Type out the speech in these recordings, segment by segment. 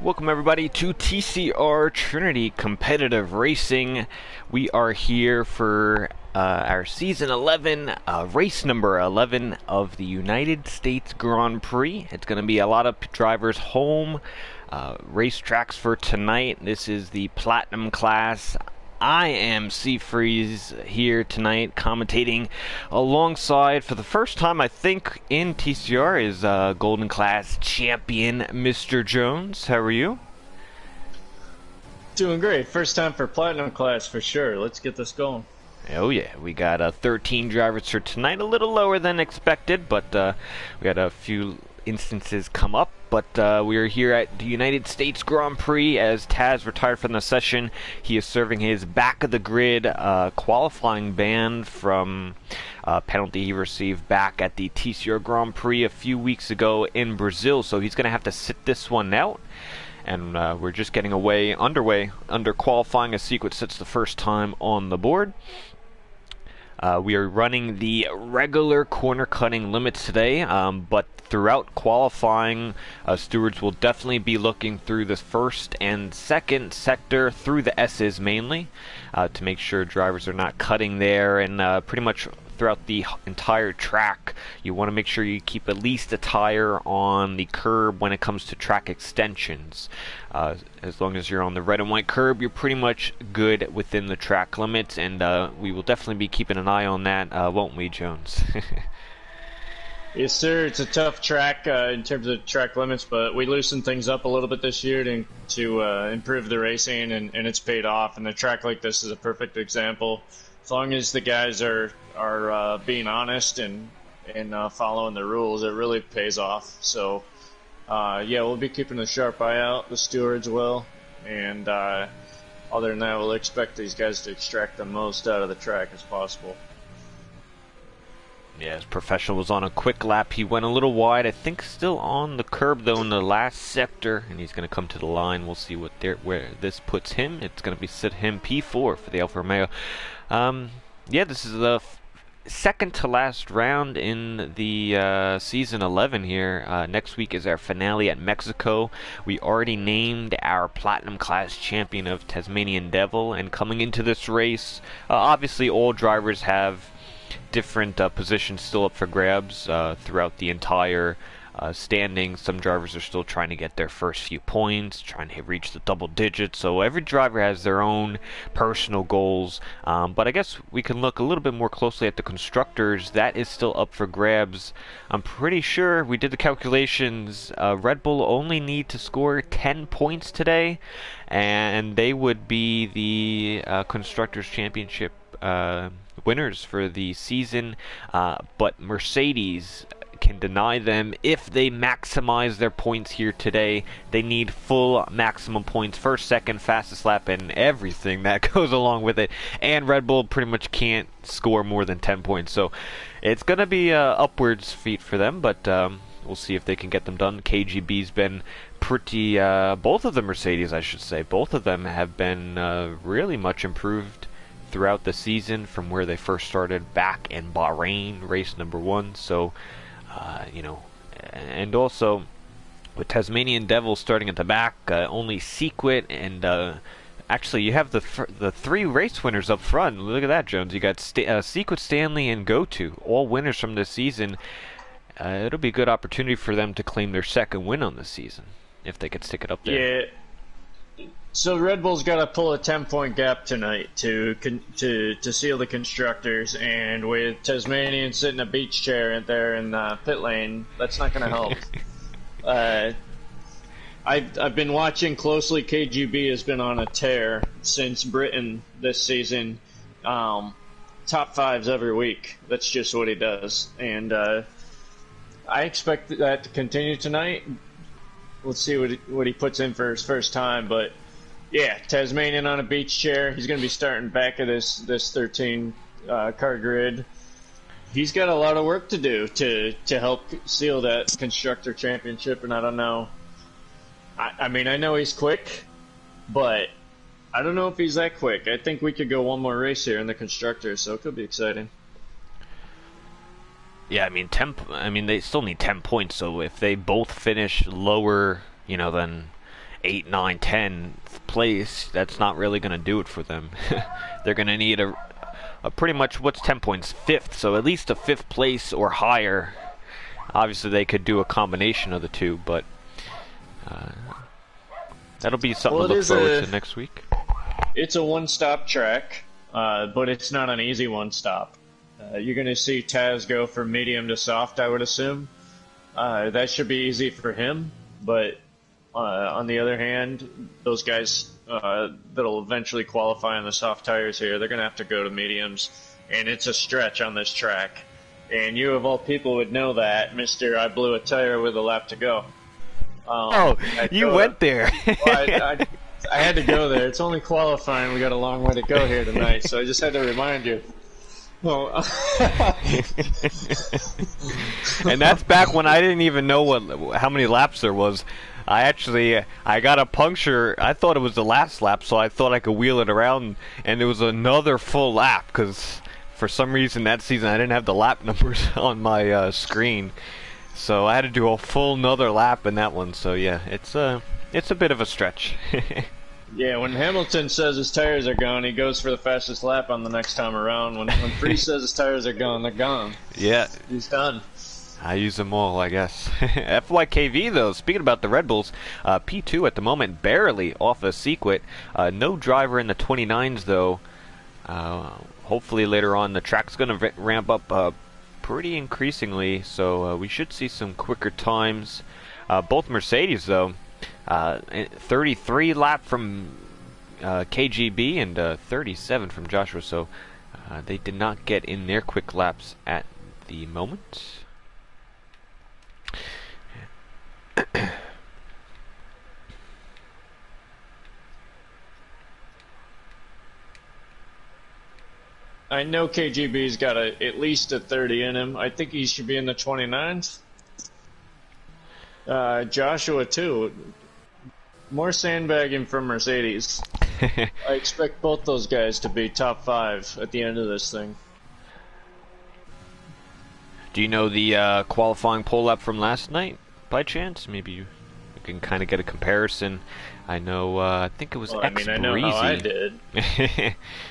Welcome everybody to TCR Trinity Competitive Racing. We are here for our Season 11, race number 11 of the United States Grand Prix. It's going to be a lot of drivers home racetracks for tonight. This is the Platinum class. I am Seafreeze here tonight commentating alongside, for the first time I think in TCR, is Golden Class champion Mr. Jones. How are you? Doing great. First time for Platinum class for sure. Let's get this going. Oh yeah, we got 13 drivers for tonight, a little lower than expected, but we got a few instances come up. But we are here at the United States Grand Prix as Taz retired from the session. He is serving his back of the grid qualifying ban from penalty he received back at the TCR Grand Prix a few weeks ago in Brazil. So he's going to have to sit this one out. And we're just getting underway under qualifying as Sequence sits the first time on the board. We are running the regular corner cutting limits today, but throughout qualifying, stewards will definitely be looking through the first and second sector, through the S's mainly, to make sure drivers are not cutting there, and pretty much throughout the entire track you want to make sure you keep at least a tire on the curb when it comes to track extensions. As long as you're on the red and white curb, you're pretty much good within the track limits, and we will definitely be keeping an eye on that, won't we, Jones? Yes, sir. It's a tough track in terms of track limits, but we loosened things up a little bit this year to improve the racing, and it's paid off. And a track like this is a perfect example. As long as the guys are being honest and following the rules, it really pays off. So, yeah, we'll be keeping a sharp eye out. The stewards will, and other than that, we'll expect these guys to extract the most out of the track as possible. Yeah, his professional was on a quick lap. He went a little wide. I think still on the curb, though, in the last sector. And he's going to come to the line. We'll see where this puts him. It's going to be sit him P4 for the Alfa Romeo. Yeah, this is the second to last round in the Season 11 here. Next week is our finale at Mexico. We already named our Platinum Class champion of Tasmanian Devil. And coming into this race, obviously all drivers have different positions still up for grabs throughout the entire standings. Some drivers are still trying to get their first few points, trying to reach the double digits, so every driver has their own personal goals, but I guess we can look a little bit more closely at the constructors. That is still up for grabs. I'm pretty sure we did the calculations. Red Bull only need to score 10 points today, and they would be the Constructors' Championship winners for the season, but Mercedes can deny them if they maximize their points here today. They need full maximum points, first, second, fastest lap, and everything that goes along with it, and Red Bull pretty much can't score more than 10 points, so it's going to be upwards feat for them, but we'll see if they can get them done. KGB's been pretty, both of the Mercedes, I should say, both of them have been really much improved throughout the season from where they first started back in Bahrain, race number 1. So, you know, and also with Tasmanian Devil starting at the back, only Sequit and actually you have the three race winners up front. Look at that, Jones. You got Sequit, Stanley, and GoTo, all winners from this season. It'll be a good opportunity for them to claim their second win on the season if they could stick it up there. Yeah. So Red Bull's got to pull a 10-point gap tonight to seal the constructors, and with Tasmanian sitting a beach chair there in the pit lane, that's not going to help. I've been watching closely. KGB has been on a tear since Britain this season. Top fives every week. That's just what he does, and I expect that to continue tonight. Let's see what he puts in for his first time, but. Yeah, Tasmanian on a beach chair. He's going to be starting back at this 13 car grid. He's got a lot of work to do to help seal that constructor championship, and I don't know. I mean, I know he's quick, but I don't know if he's that quick. I think we could go one more race here in the constructor, so it could be exciting. Yeah, I mean, they still need 10 points. So if they both finish lower, you know, than 8, 9, 10th place, that's not really going to do it for them. They're going to need a pretty much, what's 10 points? 5th, so at least a 5th place or higher. Obviously, they could do a combination of the two, but that'll be something to look forward to next week. It's a one-stop track, but it's not an easy one-stop. You're going to see Taz go from medium to soft, I would assume. That should be easy for him, but on the other hand, those guys that'll eventually qualify on the soft tires here, they're going to have to go to mediums, and it's a stretch on this track. And you, of all people, would know that, Mr. I blew a tire with a lap to go. You went there. Well, I had to go there. It's only qualifying. We got a long way to go here tonight, so I just had to remind you. Well, and that's back when I didn't even know how many laps there was. I got a puncture. I thought it was the last lap, so I thought I could wheel it around, and it was another full lap because for some reason that season I didn't have the lap numbers on my screen, so I had to do a full another lap in that one. So yeah, it's a bit of a stretch. Yeah, when Hamilton says his tires are gone, he goes for the fastest lap on the next time around. When Freeze says his tires are gone, they're gone. Yeah. He's done. I use them all, I guess. FYKV, though, speaking about the Red Bulls, P2 at the moment, barely off a sequit. No driver in the 29s, though. Hopefully later on the track's going to ramp up pretty increasingly, so we should see some quicker times. Both Mercedes, though. 33 lap from KGB and 37 from Joshua, so they did not get in their quick laps at the moment. I know KGB's got at least a 30 in him. I think he should be in the 29s. Joshua, too. More sandbagging from Mercedes. I expect both those guys to be top 5 at the end of this thing. Do you know the qualifying pole lap from last night, by chance? Maybe you can kind of get a comparison. I know, I think it was X-Breezy. I know how I did.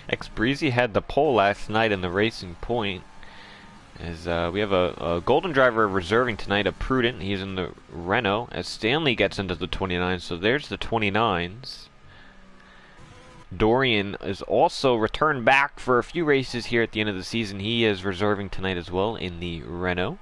X-Breezy had the pole last night in the Racing Point. As we have a Golden driver reserving tonight, a Prudent. He's in the Renault. As Stanley gets into the 29s, so there's the 29s. Dorian is also returned back for a few races here at the end of the season. He is reserving tonight as well in the Renault.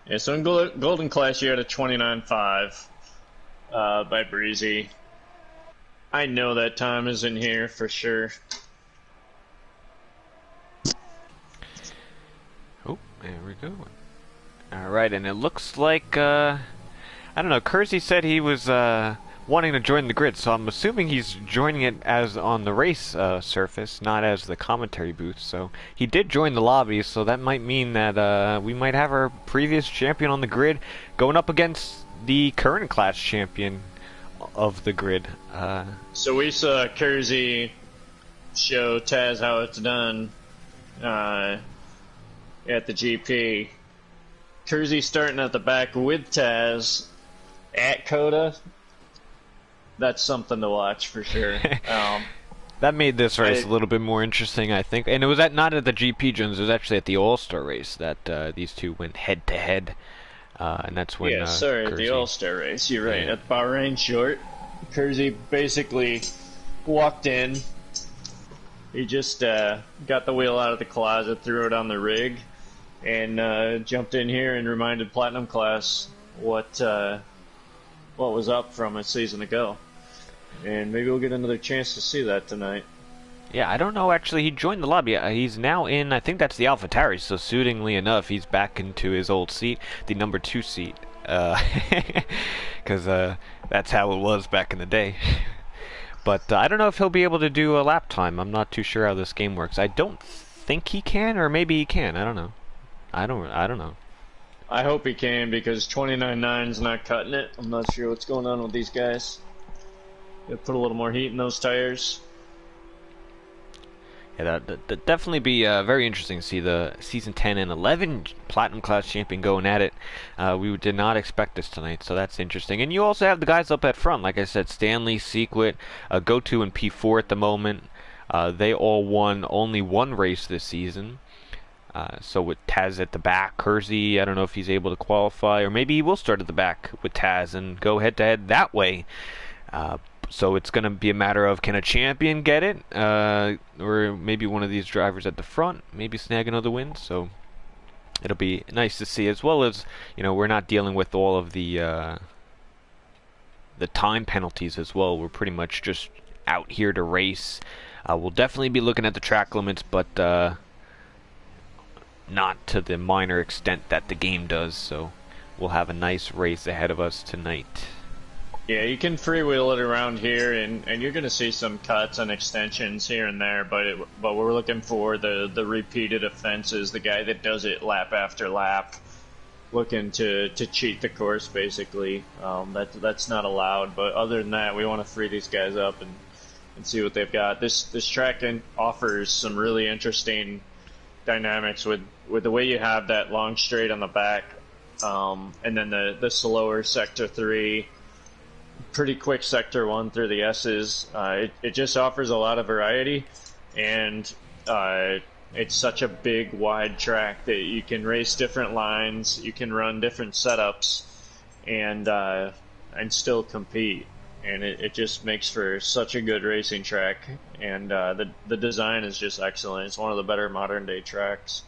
Yeah, so in Golden Class you had a 29.5 by Breezy. I know that time is in here for sure. Oh, there we go. Alright, and it looks like, I don't know, Kersey said he was wanting to join the grid, so I'm assuming he's joining it as on the race surface, not as the commentary booth. So he did join the lobby, so that might mean that we might have our previous champion on the grid going up against the current class champion of the grid. So we saw Kersey show Taz how it's done at the GP. Kersey starting at the back with Taz at Coda. That's something to watch for sure. That made this race a little bit more interesting, I think. And it was not at the GP, Jones. It was actually at the All-Star race that these two went head-to-head. And that's when the All-Star race. You're right. At Bahrain Short, Kersey basically walked in. He just got the wheel out of the closet, threw it on the rig, and jumped in here and reminded Platinum Class what was up from a season ago. And maybe we'll get another chance to see that tonight. Yeah, I don't know, actually. He joined the lobby. He's now in, I think that's the AlphaTauri, so suitingly enough, he's back into his old seat, the number 2 seat. Because that's how it was back in the day. But I don't know if he'll be able to do a lap time. I'm not too sure how this game works. I don't think he can, or maybe he can. I don't know. I don't know. I hope he can, because 29.9's not cutting it. I'm not sure what's going on with these guys. Gotta put a little more heat in those tires. Yeah, that definitely be very interesting to see the season 10 and 11 platinum class champion going at it. We did not expect this tonight, so that's interesting. And you also have the guys up at front, like I said, Stanley, Sequit, Go2 and P4 at the moment. They all won only one race this season. So with Taz at the back, Kersey, I don't know if he's able to qualify, or maybe he will start at the back with Taz and go head-to-head that way. So it's going to be a matter of, can a champion get it? Or maybe one of these drivers at the front, maybe snag another win. So it'll be nice to see, as well as, we're not dealing with all of the time penalties as well. We're pretty much just out here to race. We'll definitely be looking at the track limits, but not to the minor extent that the game does. So we'll have a nice race ahead of us tonight. Yeah, you can freewheel it around here, and you're going to see some cuts and extensions here and there, but we're looking for the repeated offenses, the guy that does it lap after lap, looking to cheat the course, basically. That's not allowed, but other than that, we want to free these guys up and see what they've got. This track offers some really interesting dynamics with the way you have that long straight on the back, and then the slower sector 3, pretty quick sector 1 through the S's. It just offers a lot of variety, and it's such a big, wide track that you can race different lines, you can run different setups, and still compete. And it just makes for such a good racing track, and the design is just excellent. It's one of the better modern day tracks.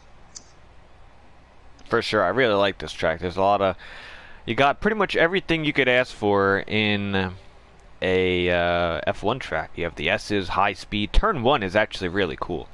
For sure, I really like this track. There's a lot of, you got pretty much everything you could ask for in a F1 track. You have the S's, high speed. Turn 1 is actually really cool.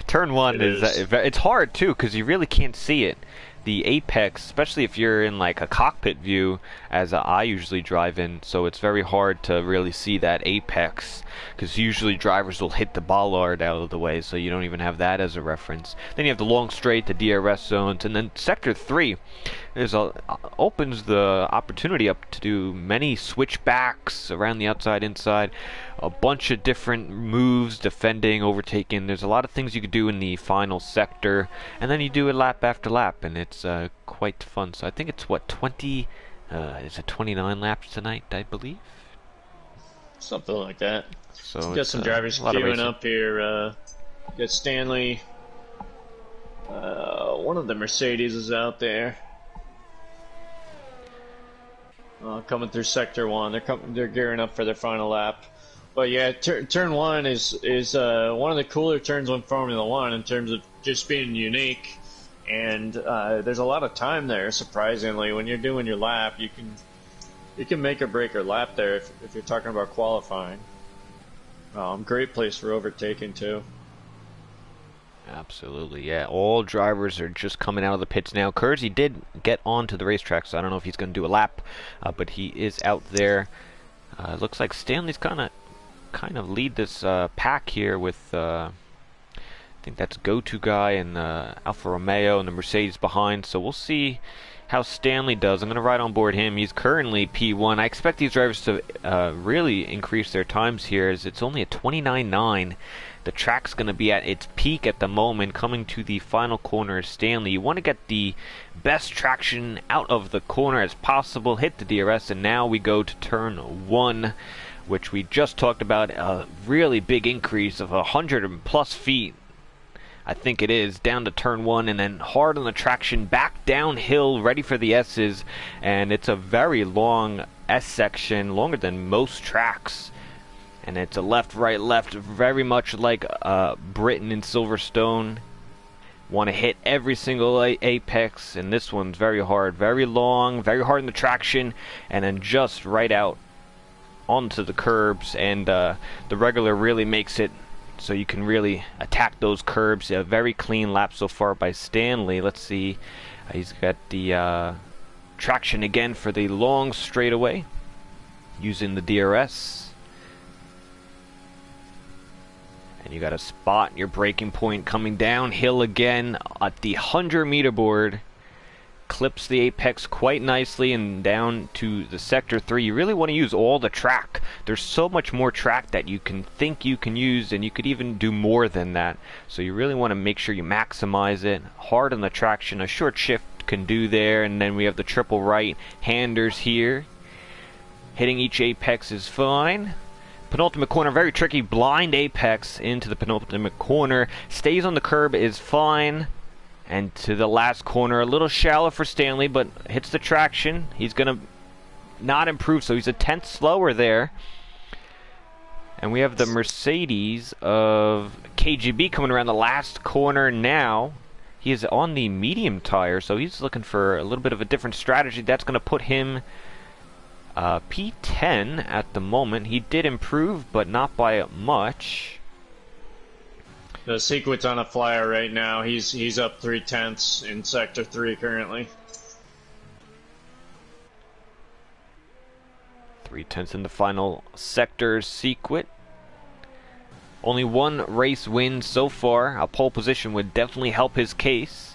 Turn 1 is it's hard too, because you really can't see it. The apex, especially if you're in like a cockpit view, as I usually drive in, so it's very hard to really see that apex, because usually drivers will hit the bollard out of the way, so you don't even have that as a reference. Then you have the long straight, the DRS zones, and then sector 3 opens the opportunity up to do many switchbacks around the outside, inside, a bunch of different moves, defending, overtaking. There's a lot of things you could do in the final sector, and then you do it lap after lap, and it's quite fun. So I think it's what, 20, is it 29 laps tonight, I believe? Something like that. So we've got some drivers queuing up here. Got Stanley. One of the Mercedes is out there. Coming through sector 1. They're gearing up for their final lap. But yeah, turn 1 is one of the cooler turns in Formula 1 in terms of just being unique. And there's a lot of time there, surprisingly. When you're doing your lap, you can make or break your lap there if you're talking about qualifying. Great place for overtaking, too. Absolutely, yeah. All drivers are just coming out of the pits now. Kersey did get onto the racetrack, so I don't know if he's going to do a lap, but he is out there. Looks like Stanley's kind of lead this pack here with, I think that's Go-To guy and Alfa Romeo and the Mercedes behind. So we'll see how Stanley does. I'm going to ride on board him. He's currently P1. I expect these drivers to really increase their times here, as it's only a 29.9. The track's going to be at its peak at the moment. Coming to the final corner is Stanley. You want to get the best traction out of the corner as possible. Hit the DRS, and now we go to turn 1, which we just talked about. A really big increase of 100+ feet, I think it is, down to turn 1, and then hard on the traction, back downhill, ready for the S's. And it's a very long S section, longer than most tracks. And it's a left, right, left, very much like Britain in Silverstone. Want to hit every single apex, and this one's very hard, very long, very hard in the traction, and then just right out onto the curbs. And the regular really makes it so you can really attack those curbs. A very clean lap so far by Stanley. Let's see, he's got the traction again for the long straightaway using the DRS. And you got a spot, your braking point coming downhill again at the 100-meter board. clips the apex quite nicely and down to the sector 3. You really want to use all the track. There's so much more track that you can think you can use, and you could even do more than that. So you really want to make sure you maximize it. Hard on the traction, a short shift can do there, and then we have the triple right handers here. Hitting each apex is fine. Penultimate corner, very tricky, blind apex into the penultimate corner. Stays on the curb is fine. And to the last corner, a little shallow for Stanley, but hits the traction. He's going to not improve, so he's a tenth slower there. And we have the Mercedes of KGB coming around the last corner now. He is on the medium tire, so he's looking for a little bit of a different strategy. That's going to put him P10 at the moment. He did improve, but not by much. The Sequit's on a flyer right now. He's up 3/10 in sector 3 currently. 3/10 in the final sector. Sequit. Only one race win so far. A pole position would definitely help his case.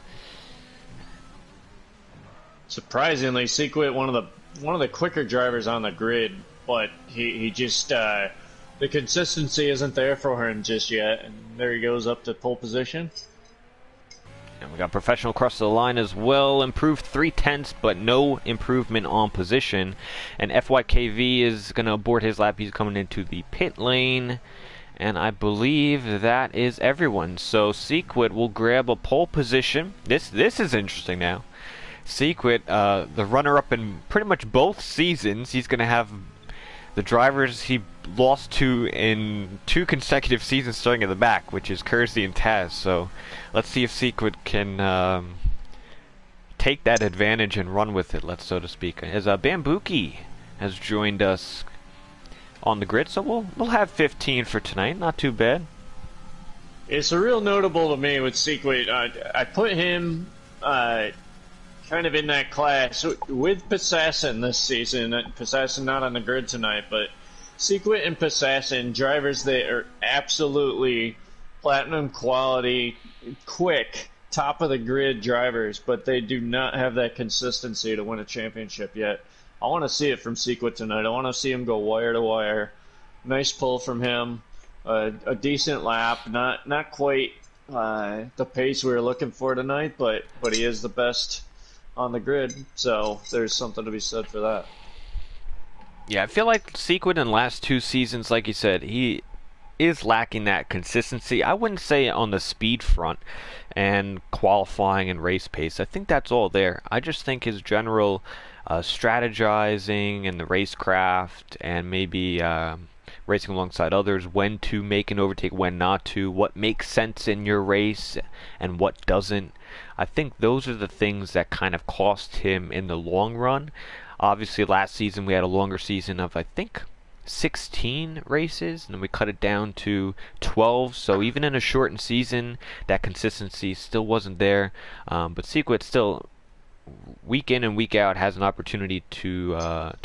Surprisingly, Sequit one of the quicker drivers on the grid, but he just the consistency isn't there for him just yet, and there he goes up to pole position. And we got professional across the line as well. Improved 3/10, but no improvement on position. And FYKV is going to abort his lap. He's coming into the pit lane. And I believe that is everyone. So Sequit will grab a pole position. This is interesting now. Sequit, the runner-up in pretty much both seasons. He's going to have the drivers he lost to in 2 consecutive seasons starting at the back, which is Kersey and Taz. So let's see if Sequit can take that advantage and run with it, so to speak. As Bambuki has joined us on the grid, so we'll have 15 for tonight. Not too bad. It's a real notable to me with Sequit. I put him kind of in that class with Passassin this season. Passassin not on the grid tonight, but Sequit and Passassin, drivers that are absolutely platinum quality, quick, top of the grid drivers, but they do not have that consistency to win a championship yet. I want to see it from Sequit tonight. I want to see him go wire to wire. Nice pull from him. A decent lap. Not quite the pace we were looking for tonight, but he is the best on the grid, so there's something to be said for that. Yeah, I feel like Sequit in the last 2 seasons, like you said, he is lacking that consistency. I wouldn't say on the speed front and qualifying and race pace. I think that's all there. I just think his general strategizing and the racecraft and maybe racing alongside others, when to make an overtake, when not to, what makes sense in your race and what doesn't. I think those are the things that kind of cost him in the long run. Obviously, last season we had a longer season of, I think, 16 races, and then we cut it down to 12. So even in a shortened season, that consistency still wasn't there. But Sequit still, week in and week out, has an opportunity to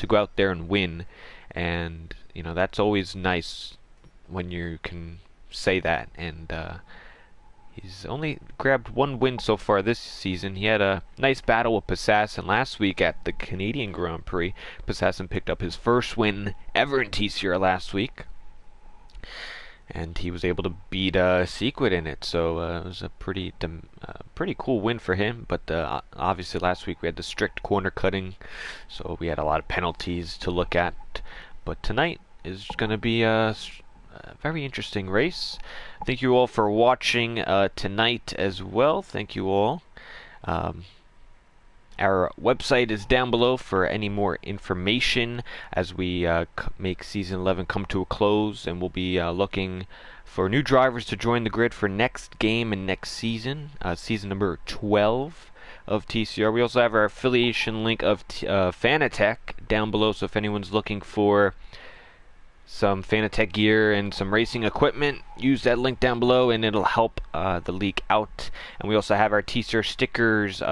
go out there and win, and that's always nice when you can say that. And he's only grabbed 1 win so far this season. He had a nice battle with Passassin last week at the Canadian Grand Prix. Passassin picked up his first win ever in TCR last week, and he was able to beat Sequit in it. So it was a pretty cool win for him. But obviously last week we had the strict corner cutting, so we had a lot of penalties to look at. But tonight is going to be a very interesting race. Thank you all for watching tonight as well. Thank you all. Our website is down below for any more information as we make Season 11 come to a close, and we'll be looking for new drivers to join the grid for next game and next season, season number 12 of TCR. We also have our affiliation link of Fanatec down below, so if anyone's looking for some Fanatec gear and some racing equipment, use that link down below and it'll help the league out. And we also have our TCR stickers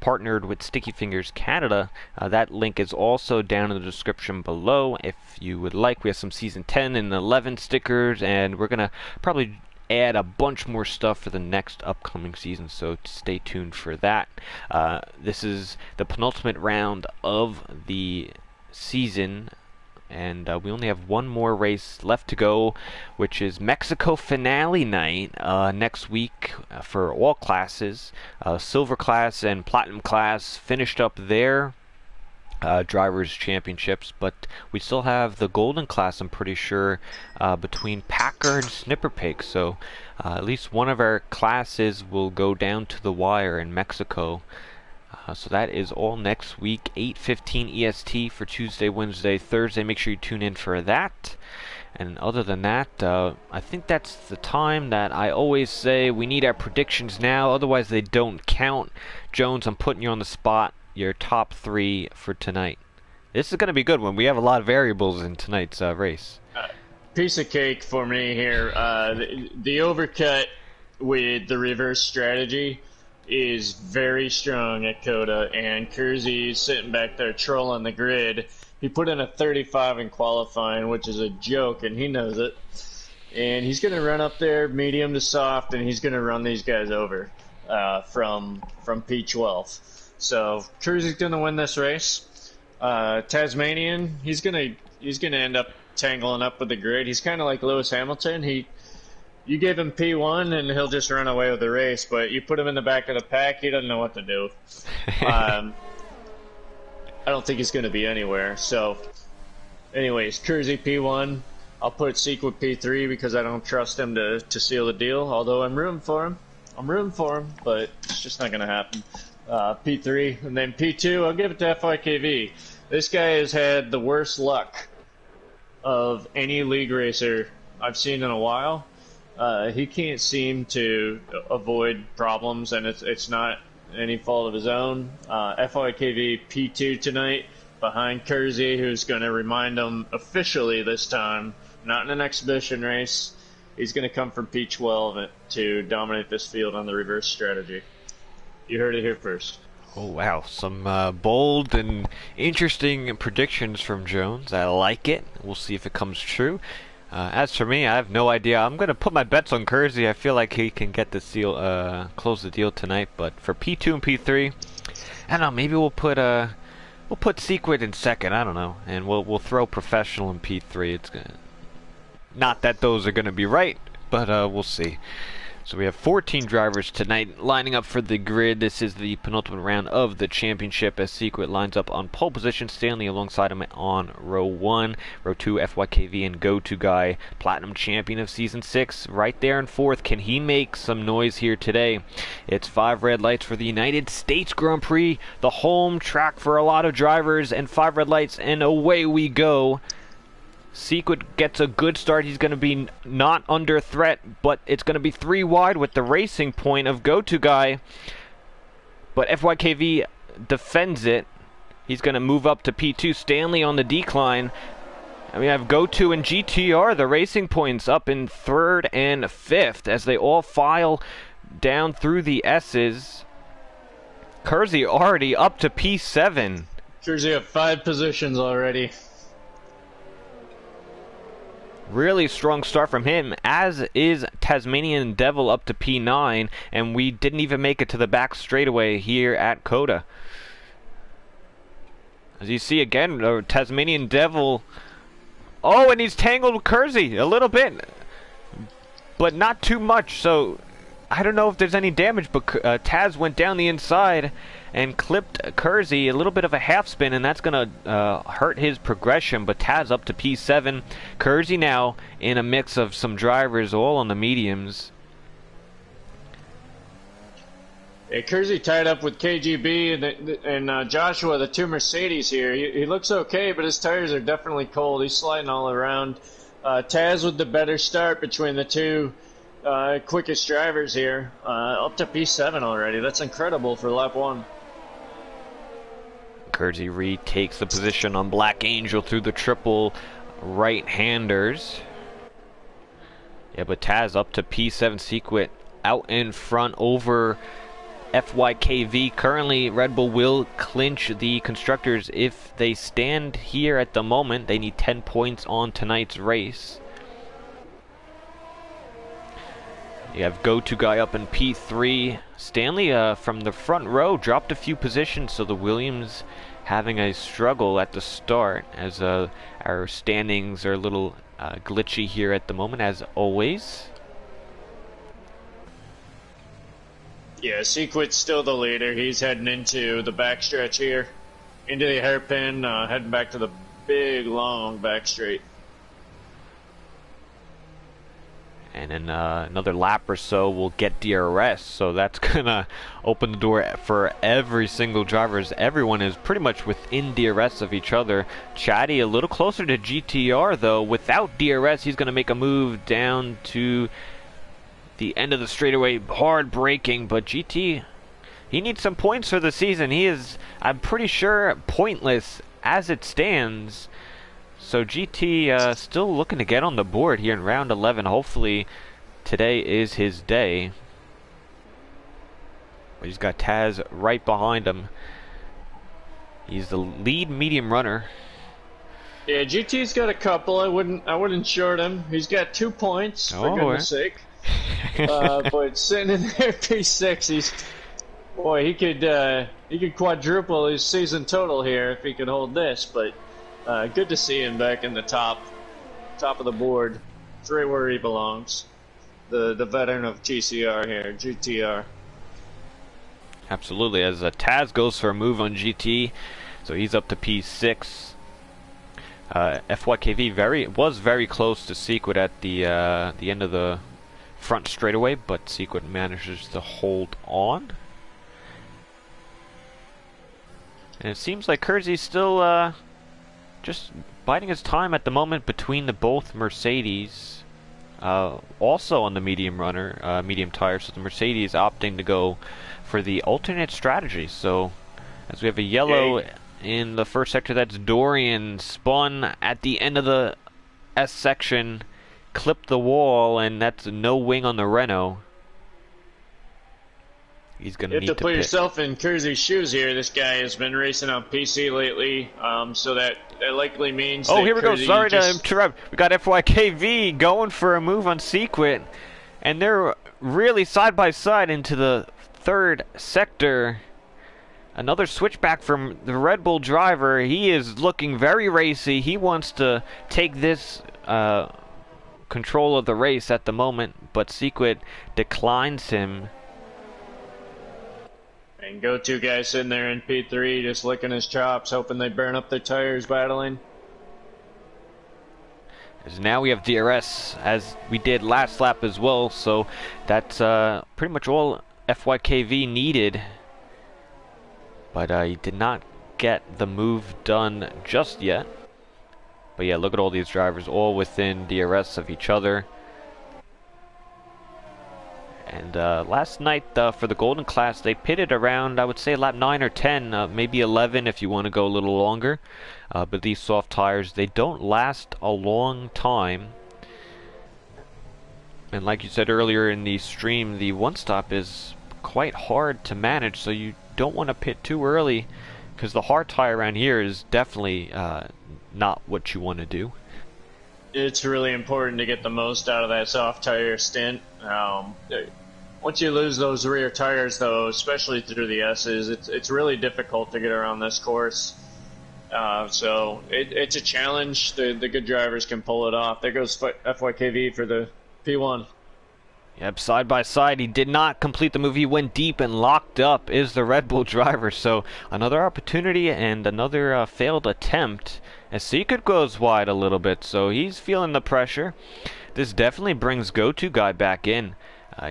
partnered with Sticky Fingers Canada. That link is also down in the description below if you would like. We have some season 10 and 11 stickers, and we're gonna probably add a bunch more stuff for the next upcoming season, so stay tuned for that. This is the penultimate round of the season, and we only have one more race left to go, which is Mexico finale night next week for all classes. Silver class and platinum class finished up their drivers championships, but we still have the golden class, I'm pretty sure, between Packer and Snipper Pig, so at least one of our classes will go down to the wire in Mexico. So that is all next week, 8:15 EST for Tuesday, Wednesday, Thursday. Make sure you tune in for that. And other than that, I think that's the time that I always say we need our predictions now, otherwise they don't count. Jones, I'm putting you on the spot. Your top 3 for tonight. This is going to be a good one. We have a lot of variables in tonight's race. Piece of cake for me here. The overcut with the reverse strategy is very strong at Coda, and Kersey's sitting back there trolling the grid. He put in a 35 in qualifying, which is a joke, and he knows it. And he's going to run up there medium to soft, and he's going to run these guys over from P12. So Kersey's going to win this race. Tasmanian, he's going to end up tangling up with the grid. He's kind of like Lewis Hamilton. You give him P1 and he'll just run away with the race, but you put him in the back of the pack, he doesn't know what to do. I don't think he's going to be anywhere. So, anyways, Kersey P1. I'll put Sequit P3 because I don't trust him to seal the deal, although I'm rooting for him. But it's just not going to happen. P3, and then P2, I'll give it to FYKV. This guy has had the worst luck of any league racer I've seen in a while. He can't seem to avoid problems, and it's not any fault of his own. FYKV P2 tonight behind Kersey, who's going to remind him officially this time, not in an exhibition race. He's going to come from P12 to dominate this field on the reverse strategy. You heard it here first. Oh, wow. Some bold and interesting predictions from Jones. I like it. We'll see if it comes true. As for me, I have no idea. I'm going to put my bets on Kersey. I feel like he can get the seal, close the deal tonight. But for P2 and P3, I don't know. Maybe we'll put Sequit in second. I don't know, and we'll throw Professional in P3. It's not that those are going to be right, but we'll see. So we have 14 drivers tonight lining up for the grid. This is the penultimate round of the championship as Sequit lines up on pole position. Stanley alongside him on row 1. Row 2, FYKV and Go-To Guy, Platinum Champion of Season 6. Right there in 4th. Can he make some noise here today? It's 5 red lights for the United States Grand Prix, the home track for a lot of drivers, and 5 red lights, and away we go. Sequit gets a good start. He's going to be not under threat, but it's going to be 3 wide with the racing point of Go-To Guy. But FYKV defends it. He's going to move up to P2. Stanley on the decline. And we have Go-To and GTR, the racing points, up in 3rd and 5th as they all file down through the S's. Kersey already up to P7. Kersey have 5 positions already. Really strong start from him, as is Tasmanian Devil up to P9, and we didn't even make it to the back straightaway here at Coda. As you see again, Tasmanian Devil. Oh, and he's tangled with Kersey a little bit, but not too much, so I don't know if there's any damage, but Taz went down the inside and clipped Kersey, a little bit of a half spin, and that's going to hurt his progression, but Taz up to P7. Kersey now in a mix of some drivers all on the mediums. Yeah, Kersey tied up with KGB and Joshua, the 2 Mercedes here. He looks okay, but his tires are definitely cold. He's sliding all around. Taz with the better start between the 2 quickest drivers here. Up to P7 already. That's incredible for lap 1. Kersey retakes the position on Black Angel through the triple right-handers. Yeah, but Taz up to P7. Sequit out in front over FYKV. Currently, Red Bull will clinch the constructors if they stand here at the moment. They need 10 points on tonight's race. You have go-to guy up in P3. Stanley from the front row dropped a few positions, so the Williams having a struggle at the start as our standings are a little glitchy here at the moment, as always. Yeah, Sequit's still the leader. He's heading into the backstretch here, into the hairpin, heading back to the big, long back straight. And in another lap or so, we'll get DRS. So that's going to open the door for every single driver, as everyone is pretty much within DRS of each other. Chatty a little closer to GTR, though. Without DRS, he's going to make a move down to the end of the straightaway. Hard braking, but GT, he needs some points for the season. He is, I'm pretty sure, pointless as it stands. So GT still looking to get on the board here in round 11. Hopefully today is his day. But he's got Taz right behind him. He's the lead medium runner. Yeah, GT's got a couple. I wouldn't short him. He's got 2 points, for goodness sake. But sitting in there P6, he could quadruple his season total here if he could hold this, but good to see him back in the top of the board. It's right where he belongs. The veteran of TCR here, GTR. Absolutely, as Taz goes for a move on GT, so he's up to P6. FYKV was very close to Sequit at the end of the front straightaway, but Sequit manages to hold on. And it seems like Kersey's still just biding his time at the moment between the both Mercedes. Also on the medium runner, medium tire, so the Mercedes opting to go for the alternate strategy. So as we have a yellow in the first sector, that's Dorian spun at the end of the S section, clipped the wall, and that's no wing on the Renault. He's going to need to put yourself in Kersey's shoes here. This guy has been racing on PC lately, so that likely means. Oh, that here we go. Kersey Sorry to interrupt. We got FYKV going for a move on Sequit, and they're really side by side into the third sector. Another switchback from the Red Bull driver. He is looking very racy. He wants to take this control of the race at the moment, but Sequit declines him. And go-to guy sitting there in P3 just licking his chops, hoping they burn up their tires battling. As now we have DRS, as we did last lap as well, so that's pretty much all FYKV needed. But he did not get the move done just yet. But yeah, look at all these drivers, all within DRS of each other. And last night for the Golden Class, they pitted around, I would say, lap 9 or 10, maybe 11 if you want to go a little longer. But these soft tires, they don't last a long time. And like you said earlier in the stream, the one-stop is quite hard to manage, so you don't want to pit too early, because the hard tire around here is definitely not what you want to do. It's really important to get the most out of that soft tire stint. Once you lose those rear tires, though, especially through the S's, it's really difficult to get around this course. So it's a challenge. The good drivers can pull it off. There goes FYKV for the P1. Yep, side by side. He did not complete the move. He went deep and locked up is the Red Bull driver. So another opportunity and another failed attempt. As Sequit goes wide a little bit, so he's feeling the pressure. This definitely brings go-to guy back in.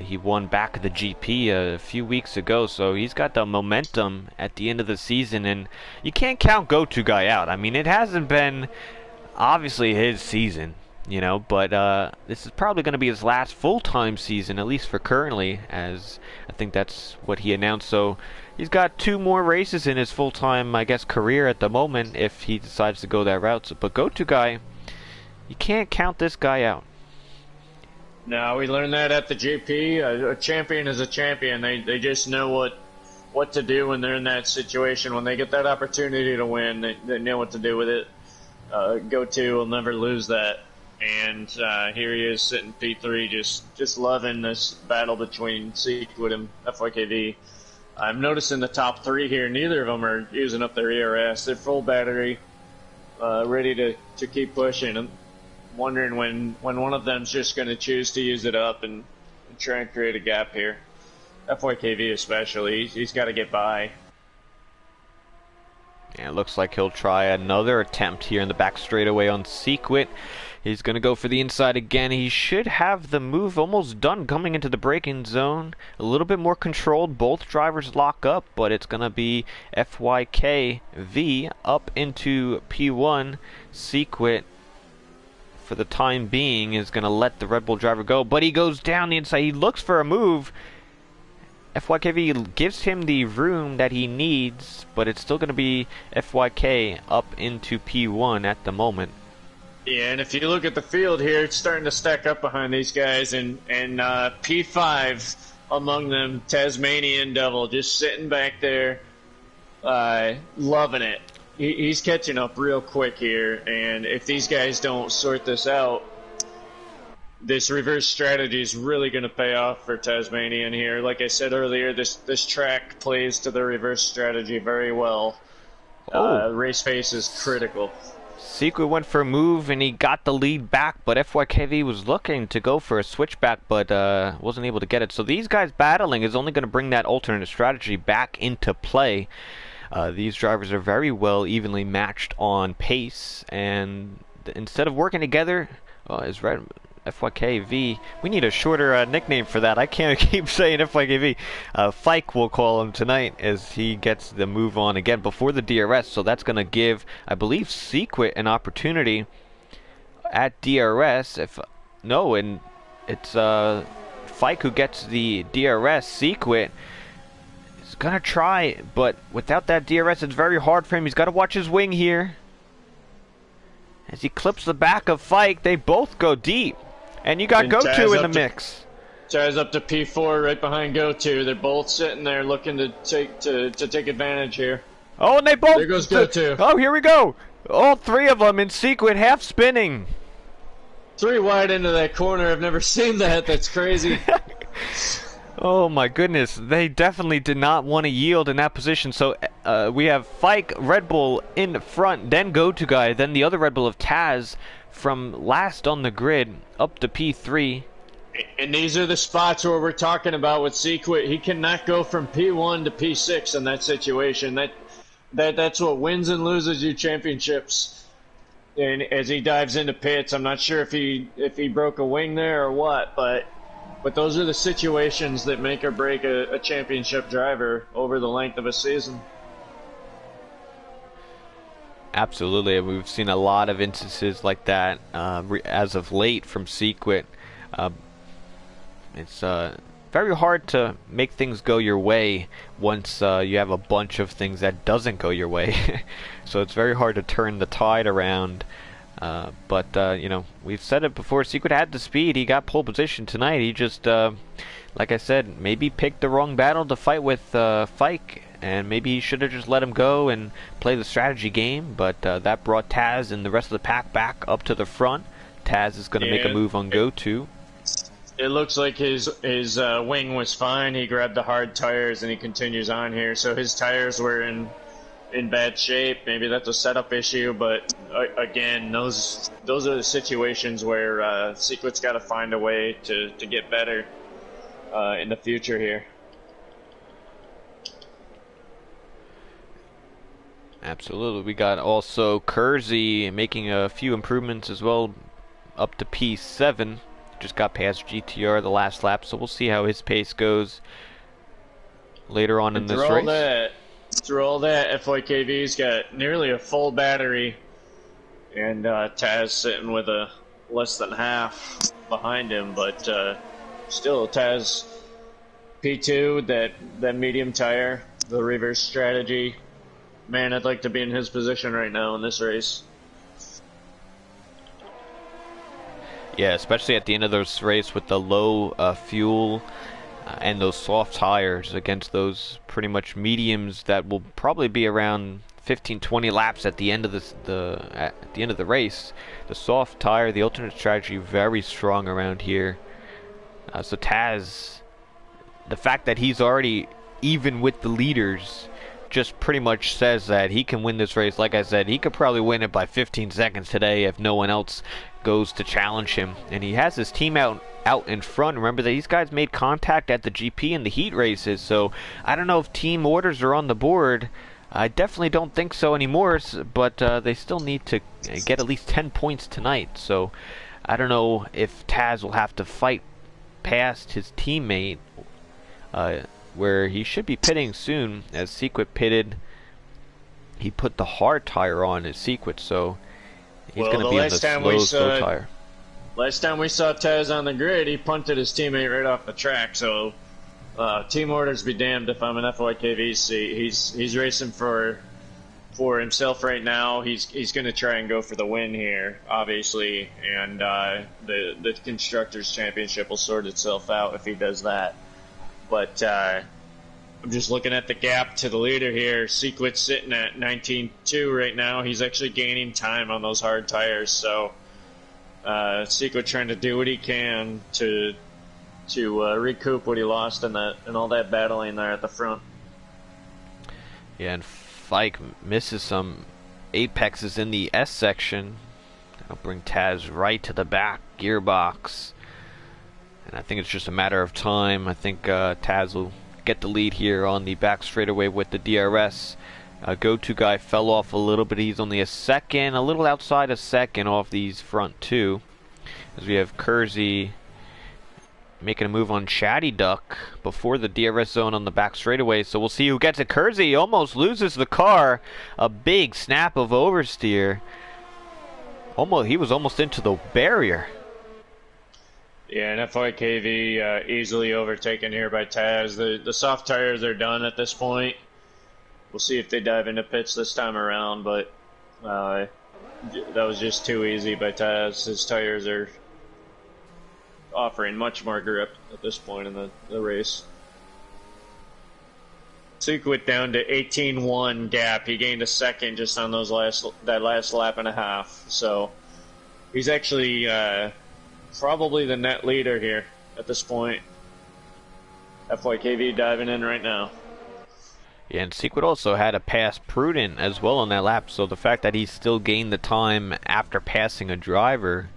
He won back the GP a few weeks ago, so he's got the momentum at the end of the season, and you can't count go-to guy out. I mean, it hasn't been obviously his season, you know, but this is probably going to be his last full-time season, at least for currently, as I think that's what he announced. So he's got 2 more races in his full-time, I guess, career at the moment if he decides to go that route. So, but go-to guy, you can't count this guy out. No, we learned that at the GP. A champion is a champion. They just know what to do when they're in that situation. When they get that opportunity to win, they know what to do with it. Go-to will never lose that. and here he is sitting P3, just loving this battle between Sequid and FYKV. I'm noticing the top three here, neither of them are using up their ERS. They're full battery, ready to keep pushing. I'm wondering when one of them's just going to choose to use it up and try and create a gap here. FYKV especially, he's got to get by. Yeah, it looks like he'll try another attempt here in the back straightaway on Sequit. He's going to go for the inside again. He should have the move almost done coming into the braking zone. A little bit more controlled. Both drivers lock up, but it's going to be FYKV up into P1. Sequit, for the time being, is going to let the Red Bull driver go, but he goes down the inside. He looks for a move. FYKV gives him the room that he needs, but it's still going to be FYK up into P1 at the moment. Yeah, and if you look at the field here, it's starting to stack up behind these guys, and P5 among them, Tasmanian Devil, just sitting back there, loving it. He's catching up real quick here, and if these guys don't sort this out, this reverse strategy is really going to pay off for Tasmanian here. Like I said earlier, this track plays to the reverse strategy very well. Race pace is critical. Sequit went for a move and he got the lead back, but FYKV was looking to go for a switchback, but wasn't able to get it. So these guys battling is only going to bring that alternate strategy back into play. These drivers are very well evenly matched on pace, and instead of working together, is Red FYKV. We need a shorter nickname for that. I can't keep saying FYKV. Fike will call him tonight as he gets the move on again before the DRS. So that's going to give, I believe, Sequit an opportunity at DRS. And it's Fike who gets the DRS. Sequit is going to try, but without that DRS, it's very hard for him. He's got to watch his wing here. As he clips the back of Fike, they both go deep. And you got Go-To in the mix. Chaz up to P4 right behind Go-To. They're both sitting there looking to take advantage here. Oh, and they both... There goes Go-To. Oh, here we go. All three of them in Sequit, half spinning. 3 wide into that corner. I've never seen that. That's crazy. Oh my goodness, they definitely did not want to yield in that position. So we have Fike, Red Bull in front, then Go-To guy, then the other Red Bull of Taz from last on the grid up to P3. And these are the spots where we're talking about with Sequit. He cannot go from P1 to P6 in that situation. That's what wins and loses you championships. And as he dives into pits, I'm not sure if he broke a wing there or what, but those are the situations that make or break a championship driver over the length of a season. Absolutely. We've seen a lot of instances like that as of late from Sequit. It's very hard to make things go your way once you have a bunch of things that doesn't go your way. So it's very hard to turn the tide around. But you know, we've said it before, Sequit had the speed. He got pole position tonight. He just, like I said, maybe picked the wrong battle to fight with Fike, and maybe he should have just let him go and play the strategy game, but that brought Taz and the rest of the pack back up to the front. Taz is going to make a move on Go-To. It looks like his wing was fine. He grabbed the hard tires and he continues on here. So his tires were in bad shape. Maybe that's a setup issue, but again, those are the situations where Sequit's got to find a way to get better in the future here. Absolutely. We got also Kersey making a few improvements as well, up to P7. Just got past GTR the last lap, so we'll see how his pace goes later on in this race. Through all that, FYKV's got nearly a full battery, and Taz sitting with a less than half behind him, but still Taz P2, that medium tire, the reverse strategy. Man, I'd like to be in his position right now in this race. Yeah, especially at the end of this race with the low fuel and those soft tires against those pretty much mediums that will probably be around 15, 20 laps at the end of at the end of the race. The soft tire, the alternate strategy, very strong around here. So Taz, the fact that he's already even with the leaders just pretty much says that he can win this race. Like I said, he could probably win it by 15 seconds today if no one else goes to challenge him. And he has his team out in front. Remember that these guys made contact at the GP and the heat races, so I don't know if team orders are on the board. I definitely don't think so anymore, but they still need to get at least 10 points tonight. So I don't know if Taz will have to fight past his teammate, where he should be pitting soon. As Sequit pitted, he put the hard tire on his Sequit, so he's going to be on the slow tire. Last time we saw Taz on the grid, he punted his teammate right off the track, so team orders be damned if I'm an FYKV seat. He's racing for himself right now. He's going to try and go for the win here, obviously, and the Constructors' Championship will sort itself out if he does that. But I'm just looking at the gap to the leader here. Sequit's sitting at 19.2 right now. He's actually gaining time on those hard tires, so Sequit trying to do what he can to recoup what he lost in all that battling there at the front. Yeah, and Fike misses some apexes in the S section. That'll bring Taz right to the back gearbox. And I think it's just a matter of time. I think Taz will get the lead here on the back straightaway with the DRS. Go-to guy fell off a little bit. He's only a little outside a second off these front two. As we have Kersey making a move on Chatty Duck before the DRS zone on the back straightaway. So we'll see who gets it. Kersey almost loses the car. A big snap of oversteer. He was almost into the barrier. Yeah, and FYKV easily overtaken here by Taz. The soft tires are done at this point. We'll see if they dive into pits this time around, but that was just too easy by Taz. His tires are offering much more grip at this point in the race. Sequit down to 18.1 gap. He gained a second just on that last lap and a half. So he's actually probably the net leader here at this point. FYKV diving in right now. Yeah, and Sequit also had a pass Prudent as well on that lap, so the fact that he still gained the time after passing a driver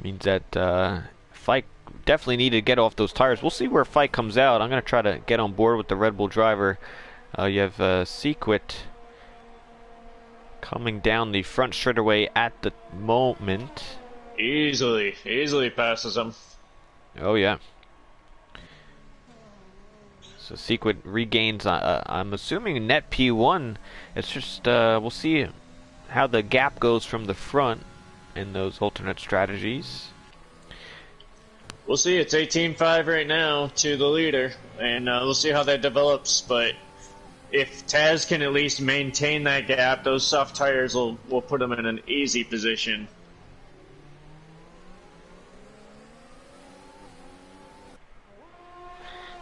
means that Fike definitely needed to get off those tires. We'll see where Fike comes out. I'm going to try to get on board with the Red Bull driver. You have Sequit coming down the front straightaway at the moment. Easily passes him. Oh, yeah. So Sequit regains, I'm assuming, net P1. It's just, we'll see how the gap goes from the front in those alternate strategies. We'll see. It's 18.5 right now to the leader, and we'll see how that develops. But if Taz can at least maintain that gap, those soft tires will put him in an easy position.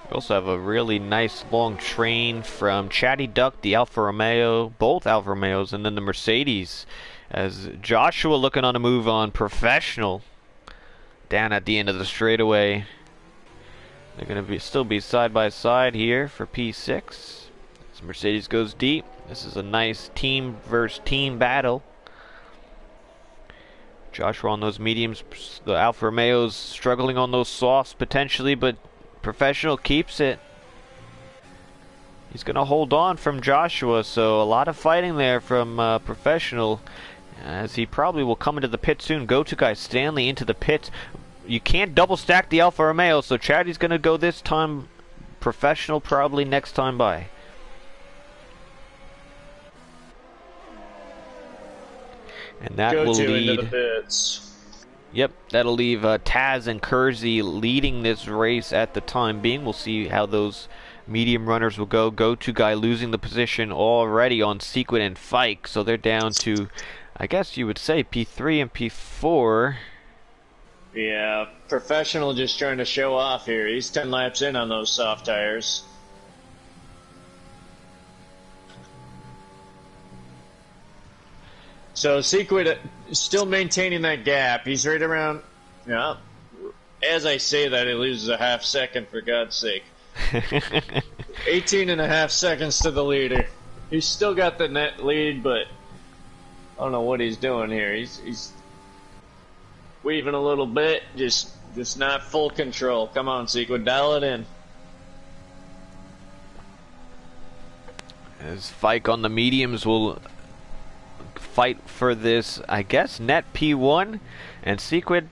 We also have a really nice long train from Chatty Duck, the Alfa Romeo, both Alfa Romeos, and then the Mercedes. As Joshua looking on a move on Professional down at the end of the straightaway. They're going to still be side by side here for P6. As Mercedes goes deep. This is a nice team versus team battle. Joshua on those mediums, the Alfa Romeos struggling on those softs potentially, but Professional keeps it. He's going to hold on from Joshua, so a lot of fighting there from Professional, as he probably will come into the pit soon. Go-to guy Stanley into the pit. You can't double stack the Alfa Romeo, so Chatty's going to go this time. Professional probably next time by. And that will lead into the pits. Yep, that'll leave Taz and Kersey leading this race at the time being. We'll see how those medium runners will go. Go-to guy losing the position already on Sequit and Fike, so they're down to, I guess you would say, P3 and P4. Yeah, Professional just trying to show off here. He's 10 laps in on those soft tires. So Sequid still maintaining that gap. He's right around. Yeah. As I say that, he loses a half second, for God's sake. 18 and a half seconds to the leader. He's still got the net lead, but I don't know what he's doing here. He's weaving a little bit, just not full control. Come on, Sequid, dial it in. As Fike on the mediums will fight for this, I guess, net P1, and Sequid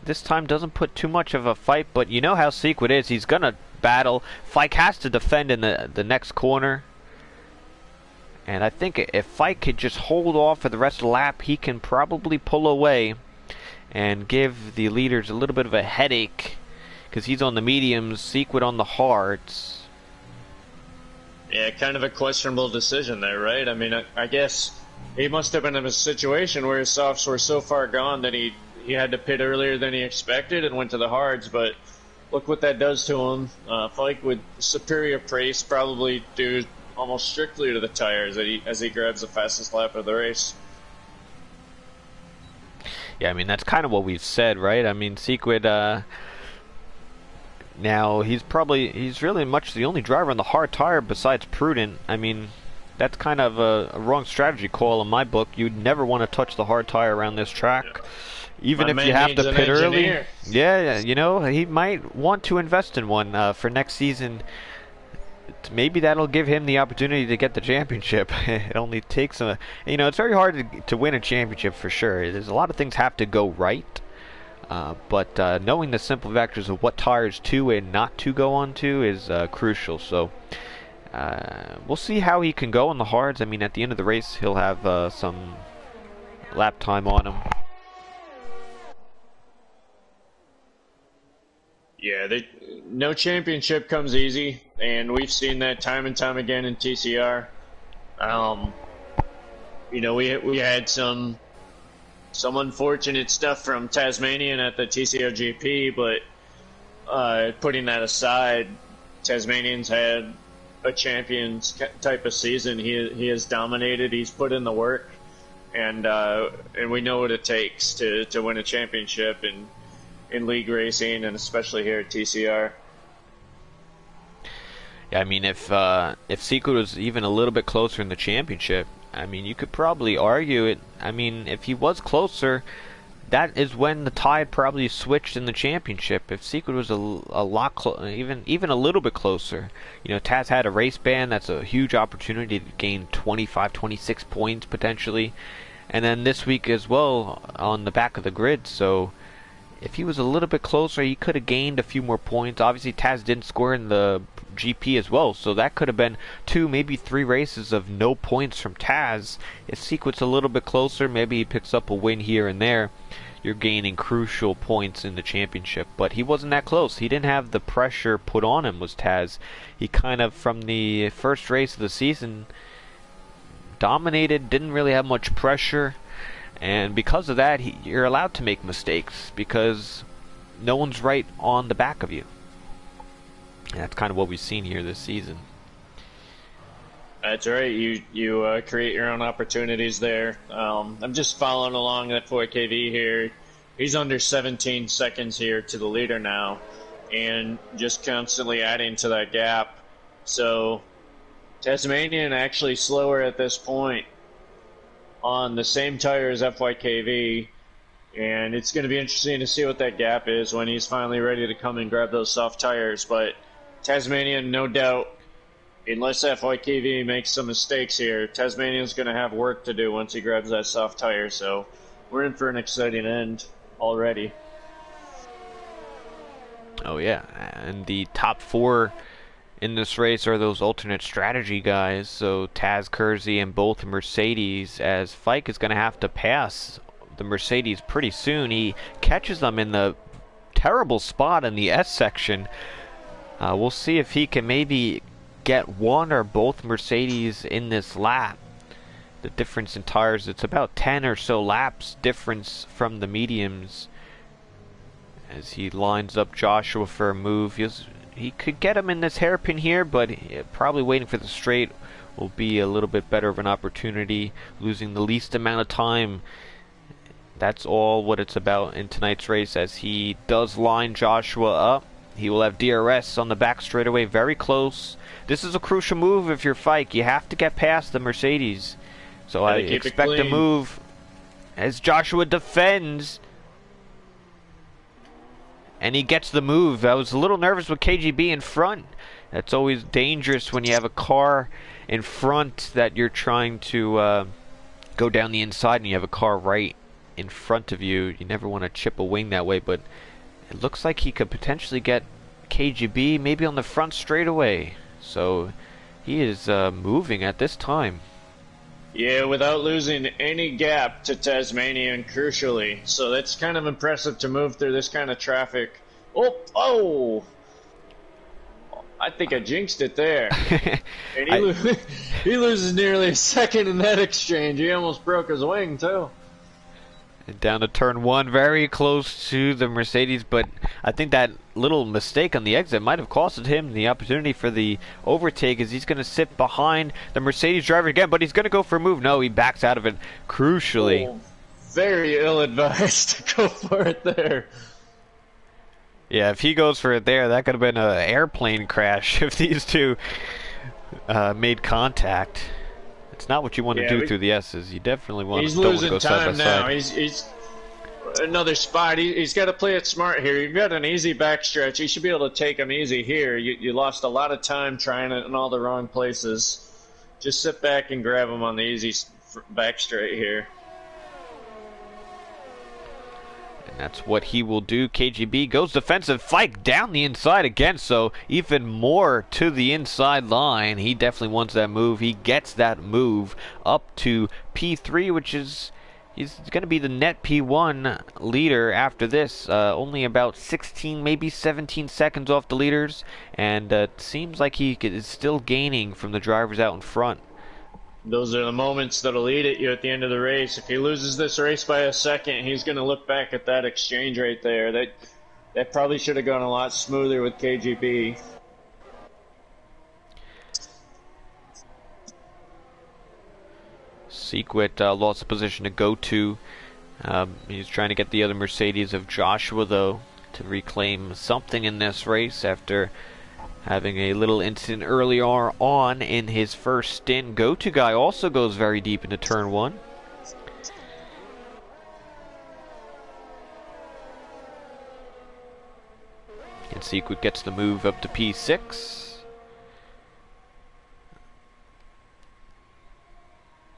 this time doesn't put too much of a fight, but you know how Sequid is. He's gonna battle. Fike has to defend in the next corner, and I think if Fike could just hold off for the rest of the lap, he can probably pull away and give the leaders a little bit of a headache, because he's on the mediums, Sequid on the hards. Yeah, kind of a questionable decision there, right? I mean, I guess he must have been in a situation where his softs were so far gone that he had to pit earlier than he expected and went to the hards, but look what that does to him. Fike with superior pace, probably due almost strictly to the tires as he grabs the fastest lap of the race. Yeah, I mean, that's kind of what we've said, right? I mean, Sequid, now, he's really much the only driver on the hard tire besides Prudent. I mean, that's kind of a wrong strategy call in my book. You'd never want to touch the hard tire around this track. Yeah. Even if you have to pit early. Yeah, you know, he might want to invest in one for next season. Maybe that'll give him the opportunity to get the championship. It only takes it's very hard to win a championship for sure. There's a lot of things have to go right. But knowing the simple vectors of what tires to and not to go onto is crucial. So we'll see how he can go on the hards. I mean, at the end of the race, he'll have some lap time on him. Yeah, no championship comes easy, and we've seen that time and time again in TCR. We had some unfortunate stuff from Tasmanian at the TCR GP, but putting that aside, Tasmanian's had a champions type of season. He has dominated. He's put in the work, and we know what it takes to win a championship in league racing, and especially here at TCR. Yeah, I mean, if Sequid was even a little bit closer in the championship, I mean, you could probably argue it. I mean, if he was closer, that is when the tide probably switched in the championship. If Sequid was a lot even a little bit closer, you know, Taz had a race ban. That's a huge opportunity to gain 25, 26 points potentially, and then this week as well on the back of the grid. So if he was a little bit closer, he could have gained a few more points. Obviously, Taz didn't score in the GP as well, so that could have been 2, maybe 3 races of no points from Taz. If Sequid's a little bit closer, maybe he picks up a win here and there. You're gaining crucial points in the championship, but he wasn't that close. He didn't have the pressure put on him, was Taz. He kind of, from the first race of the season, dominated, didn't really have much pressure. And because of that, you're allowed to make mistakes because no one's right on the back of you. And that's kind of what we've seen here this season. That's right. You create your own opportunities there. I'm just following along at 4KV here. He's under 17 seconds here to the leader now, and just constantly adding to that gap. So Tasmanian actually slower at this point on the same tire as FYKV, and it's going to be interesting to see what that gap is when he's finally ready to come and grab those soft tires. But Tasmanian, no doubt, unless FYKV makes some mistakes here, Tasmanian's going to have work to do once he grabs that soft tire. So we're in for an exciting end already. Oh yeah, and the top 4 in this race are those alternate strategy guys, so Taz, Kersey, and both Mercedes, as Fike is going to have to pass the Mercedes pretty soon. He catches them in the terrible spot in the S section. We'll see if he can maybe get one or both Mercedes in this lap. The difference in tires, it's about 10 or so laps difference from the mediums. As he lines up Joshua for a move, he could get him in this hairpin here, but probably waiting for the straight will be a little bit better of an opportunity, losing the least amount of time. That's all what it's about in tonight's race, as he does line Joshua up. He will have DRS on the back straightaway, very close. This is a crucial move if you're Fike. You have to get past the Mercedes. So I expect a move as Joshua defends. And he gets the move. I was a little nervous with KGB in front. That's always dangerous when you have a car in front that you're trying to go down the inside and you have a car right in front of you. You never want to chip a wing that way, but it looks like he could potentially get KGB maybe on the front straightaway. So he is moving at this time. Yeah, without losing any gap to Tasmanian, crucially. So that's kind of impressive to move through this kind of traffic. Oh! I think I jinxed it there. And he loses nearly a second in that exchange. He almost broke his wing, too. And down to turn 1, very close to the Mercedes, but I think that little mistake on the exit might have costed him the opportunity for the overtake, as he's going to sit behind the Mercedes driver again, but he's going to go for a move. No, he backs out of it, crucially. Oh, very ill-advised to go for it there. Yeah, if he goes for it there, that could have been an airplane crash if these two made contact. It's not what you want to do through the S's. You definitely want to go side by side. He's another spot. He's got to play it smart here. You've got an easy backstretch. You should be able to take him easy here. You lost a lot of time trying it in all the wrong places. Just sit back and grab him on the easy backstraight here. And that's what he will do. KGB goes defensive. Fike down the inside again, so even more to the inside line. He definitely wants that move. He gets that move up to P3, which is he's going to be the net P1 leader after this. Only about 16, maybe 17 seconds off the leaders, and it seems like he is still gaining from the drivers out in front. Those are the moments that'll eat at you at the end of the race. If he loses this race by a second, he's going to look back at that exchange right there. That probably should have gone a lot smoother with KGB. Sequit lost a position to go to. He's trying to get the other Mercedes of Joshua, though, to reclaim something in this race after having a little incident earlier on in his first stint. Go-to guy also goes very deep into turn 1. And Sequit gets the move up to P6.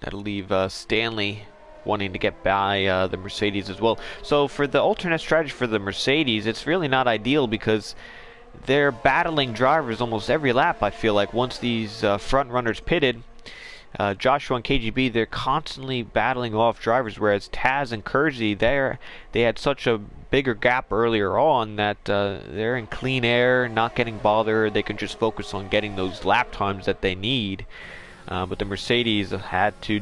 That'll leave Stanley wanting to get by the Mercedes as well. So for the alternate strategy for the Mercedes, it's really not ideal because they're battling drivers almost every lap, I feel like. Once these front runners pitted, Joshua and KGB, they're constantly battling off drivers, whereas Taz and Kersey, they had such a bigger gap earlier on that they're in clean air, not getting bothered. They can just focus on getting those lap times that they need. But the Mercedes had to,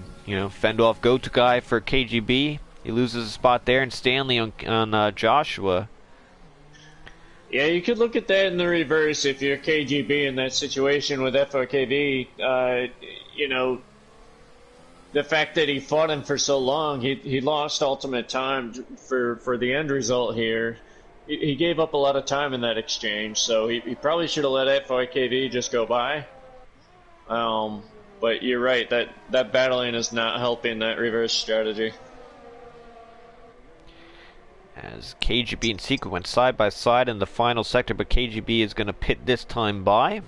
fend off go-to guy for KGB. He loses a spot there, and Stanley on Joshua. Yeah, you could look at that in the reverse if you're KGB in that situation with FOKV. The fact that he fought him for so long, he lost ultimate time for the end result here. He gave up a lot of time in that exchange, so he probably should have let FOKV just go by. But you're right, that battling is not helping that reverse strategy. As KGB and Sequit went side by side in the final sector, but KGB is going to pit this time by.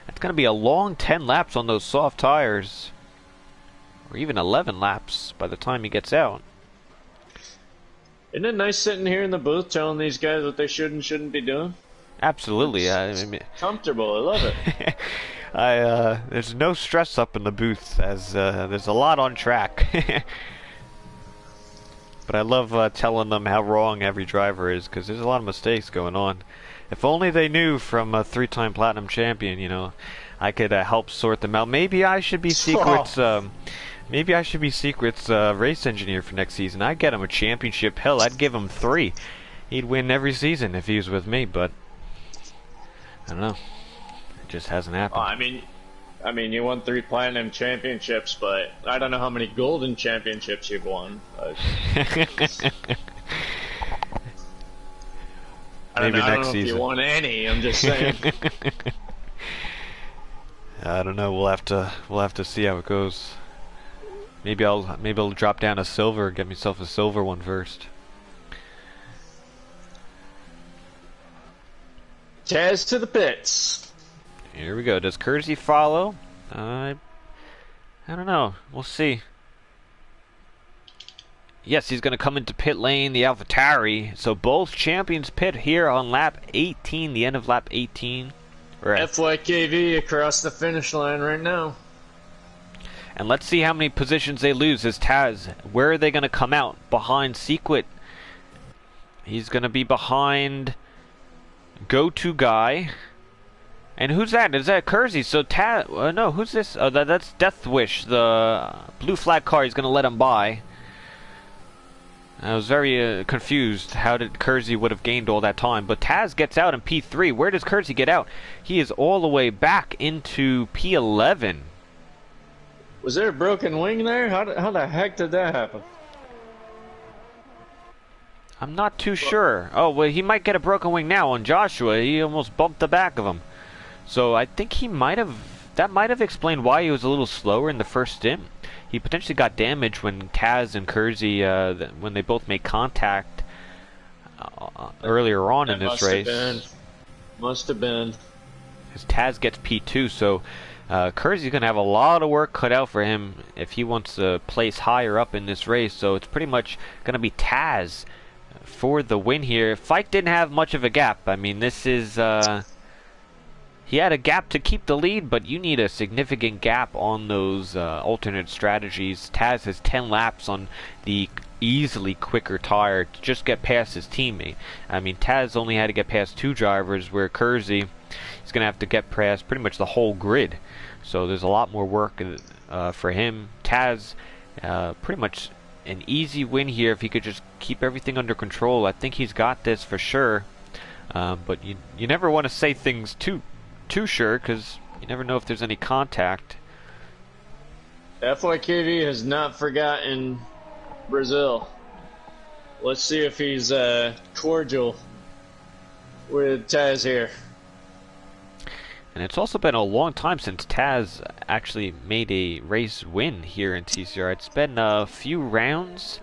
It's going to be a long 10 laps on those soft tires, or even 11 laps by the time he gets out. Isn't it nice sitting here in the booth telling these guys what they should and shouldn't be doing? Absolutely. Comfortable, I love it. There's no stress up in the booth, as there's a lot on track. But I love telling them how wrong every driver is, because there's a lot of mistakes going on. If only they knew from a 3-time platinum champion, I could help sort them out. Maybe I should be Sequit's. Maybe I should be Sequit's race engineer for next season. I'd get him a championship. Hell, I'd give him 3. He'd win every season if he was with me. But I don't know. It just hasn't happened. I mean, I mean, you won 3 platinum championships, but I don't know how many golden championships you've won. Maybe I don't next know if you season. won any. I'm just saying. I don't know. We'll have to see how it goes. Maybe I'll drop down a silver, get myself a silver one first. Taz to the pits. Here we go. Does Kersey follow? I don't know. We'll see. Yes, he's going to come into pit lane, the AlphaTauri. So both champions pit here on lap 18, the end of lap 18. Right. FYKV across the finish line right now. And let's see how many positions they lose as Taz. Where are they going to come out? Behind Sequit. He's going to be behind Go-To Guy. And who's that? Is that Kersey? So Taz... no, who's this? Oh, that's Death Wish, the blue flag car. He's going to let him by. I was very confused. How did Kersey would have gained all that time? But Taz gets out in P3. Where does Kersey get out? He is all the way back into P11. Was there a broken wing there? How the heck did that happen? I'm not too sure. Oh, well, he might get a broken wing now on Joshua. He almost bumped the back of him. So I think he might have... That might have explained why he was a little slower in the first stint. He potentially got damaged when Taz and Kersey, when they both made contact earlier on in this race. Must have been. Because Taz gets P2, so Kersey's going to have a lot of work cut out for him if he wants to place higher up in this race. So it's pretty much going to be Taz for the win here. Fike didn't have much of a gap. I mean, this is... he had a gap to keep the lead, but you need a significant gap on those alternate strategies. Taz has 10 laps on the easily quicker tire to just get past his teammate. I mean, Taz only had to get past 2 drivers, where Kersey is going to have to get past pretty much the whole grid. So there's a lot more work for him. Taz, pretty much an easy win here if he could just keep everything under control. I think he's got this for sure. But you never want to say things too sure, because you never know if there's any contact. FYKV has not forgotten Brazil. Let's see if he's cordial with Taz here. And it's also been a long time since Taz actually made a race win here in TCR. It's been a few rounds.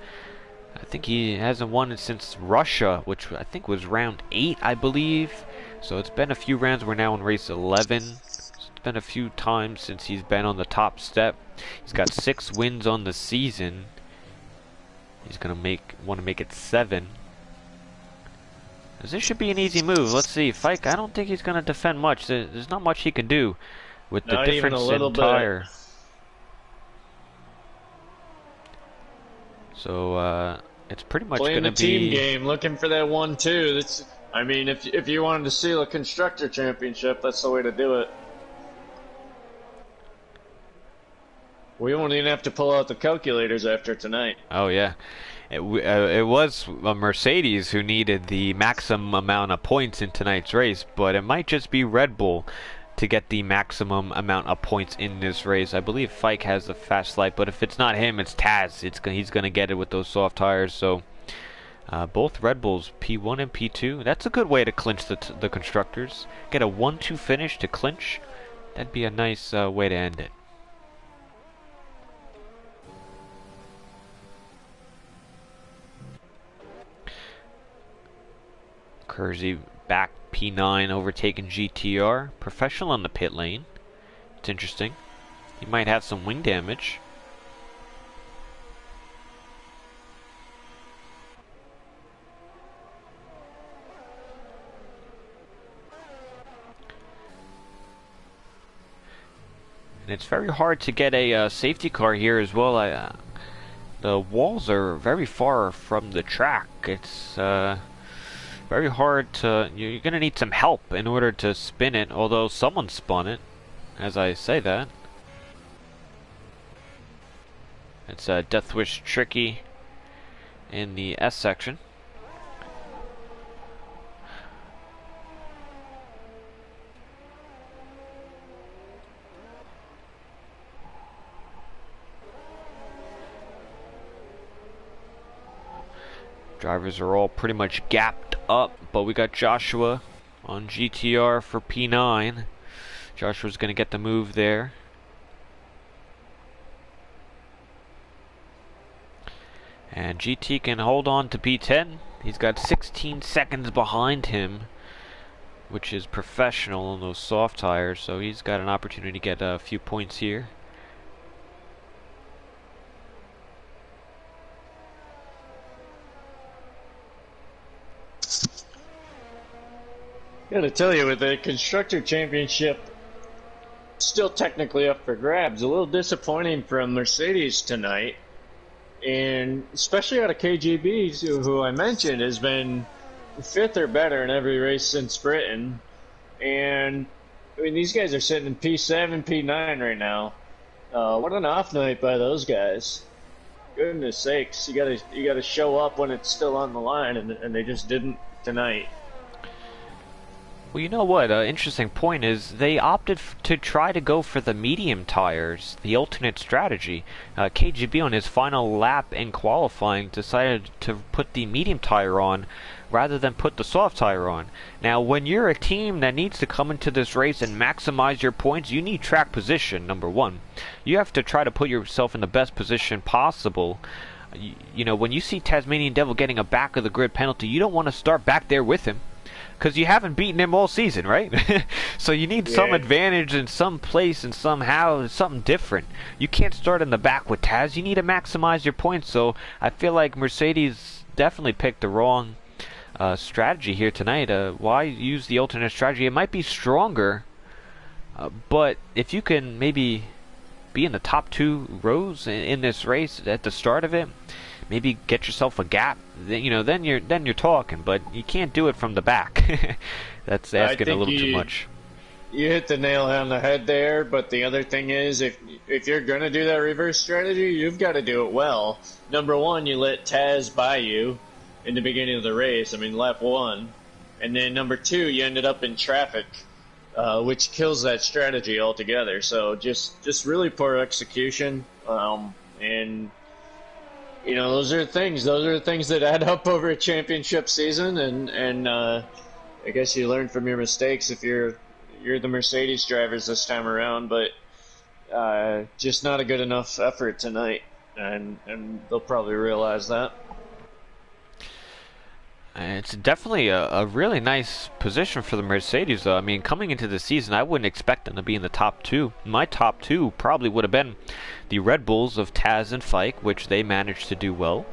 I think he hasn't won it since Russia, which I think was round 8, I believe. So it's been a few rounds. We're now in race 11. So it's been a few times since he's been on the top step. He's got 6 wins on the season. He's gonna want to make it 7. This should be an easy move. Let's see. Fike, I don't think he's gonna defend much. There's not much he can do with the difference in tire. So it's pretty much playing gonna the team game, looking for that 1-2. That's... I mean, if you wanted to steal a constructor championship, that's the way to do it. We won't even have to pull out the calculators after tonight. Oh yeah, it was a Mercedes who needed the maximum amount of points in tonight's race, but it might just be Red Bull to get the maximum amount of points in this race. I believe Fike has the fast light, but if it's not him, it's Taz. He's gonna get it with those soft tires. So. Both Red Bulls, P1 and P2. That's a good way to clinch the constructors. Get a 1-2 finish to clinch. That'd be a nice way to end it. Kersey back P9, overtaking GTR. Professional on the pit lane. It's interesting. He might have some wing damage. And it's very hard to get a safety car here as well. The walls are very far from the track. It's very hard to... You're going to need some help in order to spin it, although someone spun it, as I say that. It's Deathwish Tricky in the S section. Drivers are all pretty much gapped up, but we got Joshua on GTR for P9. Joshua's going to get the move there. And GT can hold on to P10. He's got 16 seconds behind him, which is professional on those soft tires, so he's got an opportunity to get a few points here. Gotta tell you, with the Constructor Championship still technically up for grabs, a little disappointing from Mercedes tonight. And especially out of KGB, who I mentioned has been 5th or better in every race since Britain. And I mean, these guys are sitting in P7, P9 right now. What an off night by those guys. Goodness sakes, you gotta show up when it's still on the line, and they just didn't tonight. Well, you know what? Interesting point is they opted to try to go for the medium tires, the alternate strategy. KGB on his final lap in qualifying decided to put the medium tire on rather than put the soft tire on. Now, when you're a team that needs to come into this race and maximize your points, you need track position, number one. You have to try to put yourself in the best position possible. You know, when you see Tasmanian Devil getting a back of the grid penalty, you don't want to start back there with him, because you haven't beaten him all season, right? So you need some advantage in some place and somehow, something different. You can't start in the back with Taz. You need to maximize your points. So I feel like Mercedes definitely picked the wrong strategy here tonight. Why use the alternate strategy? It might be stronger, but if you can maybe be in the top 2 rows in this race at the start of it, maybe get yourself a gap. You know, then you're talking. But you can't do it from the back. That's asking a little too much. You hit the nail on the head there. But the other thing is, if you're gonna do that reverse strategy, you've got to do it well. Number one, you let Taz by you in the beginning of the race. I mean, lap 1, and then number 2, you ended up in traffic, which kills that strategy altogether. So just really poor execution, and. You know, those are the things that add up over a championship season, and I guess you learn from your mistakes if you're the Mercedes drivers this time around. But just not a good enough effort tonight, and they'll probably realize that. It's definitely a really nice position for the Mercedes, though. I mean, coming into the season, I wouldn't expect them to be in the top 2. My top 2 probably would have been the Red Bulls of Taz and Fike, which they managed to do well.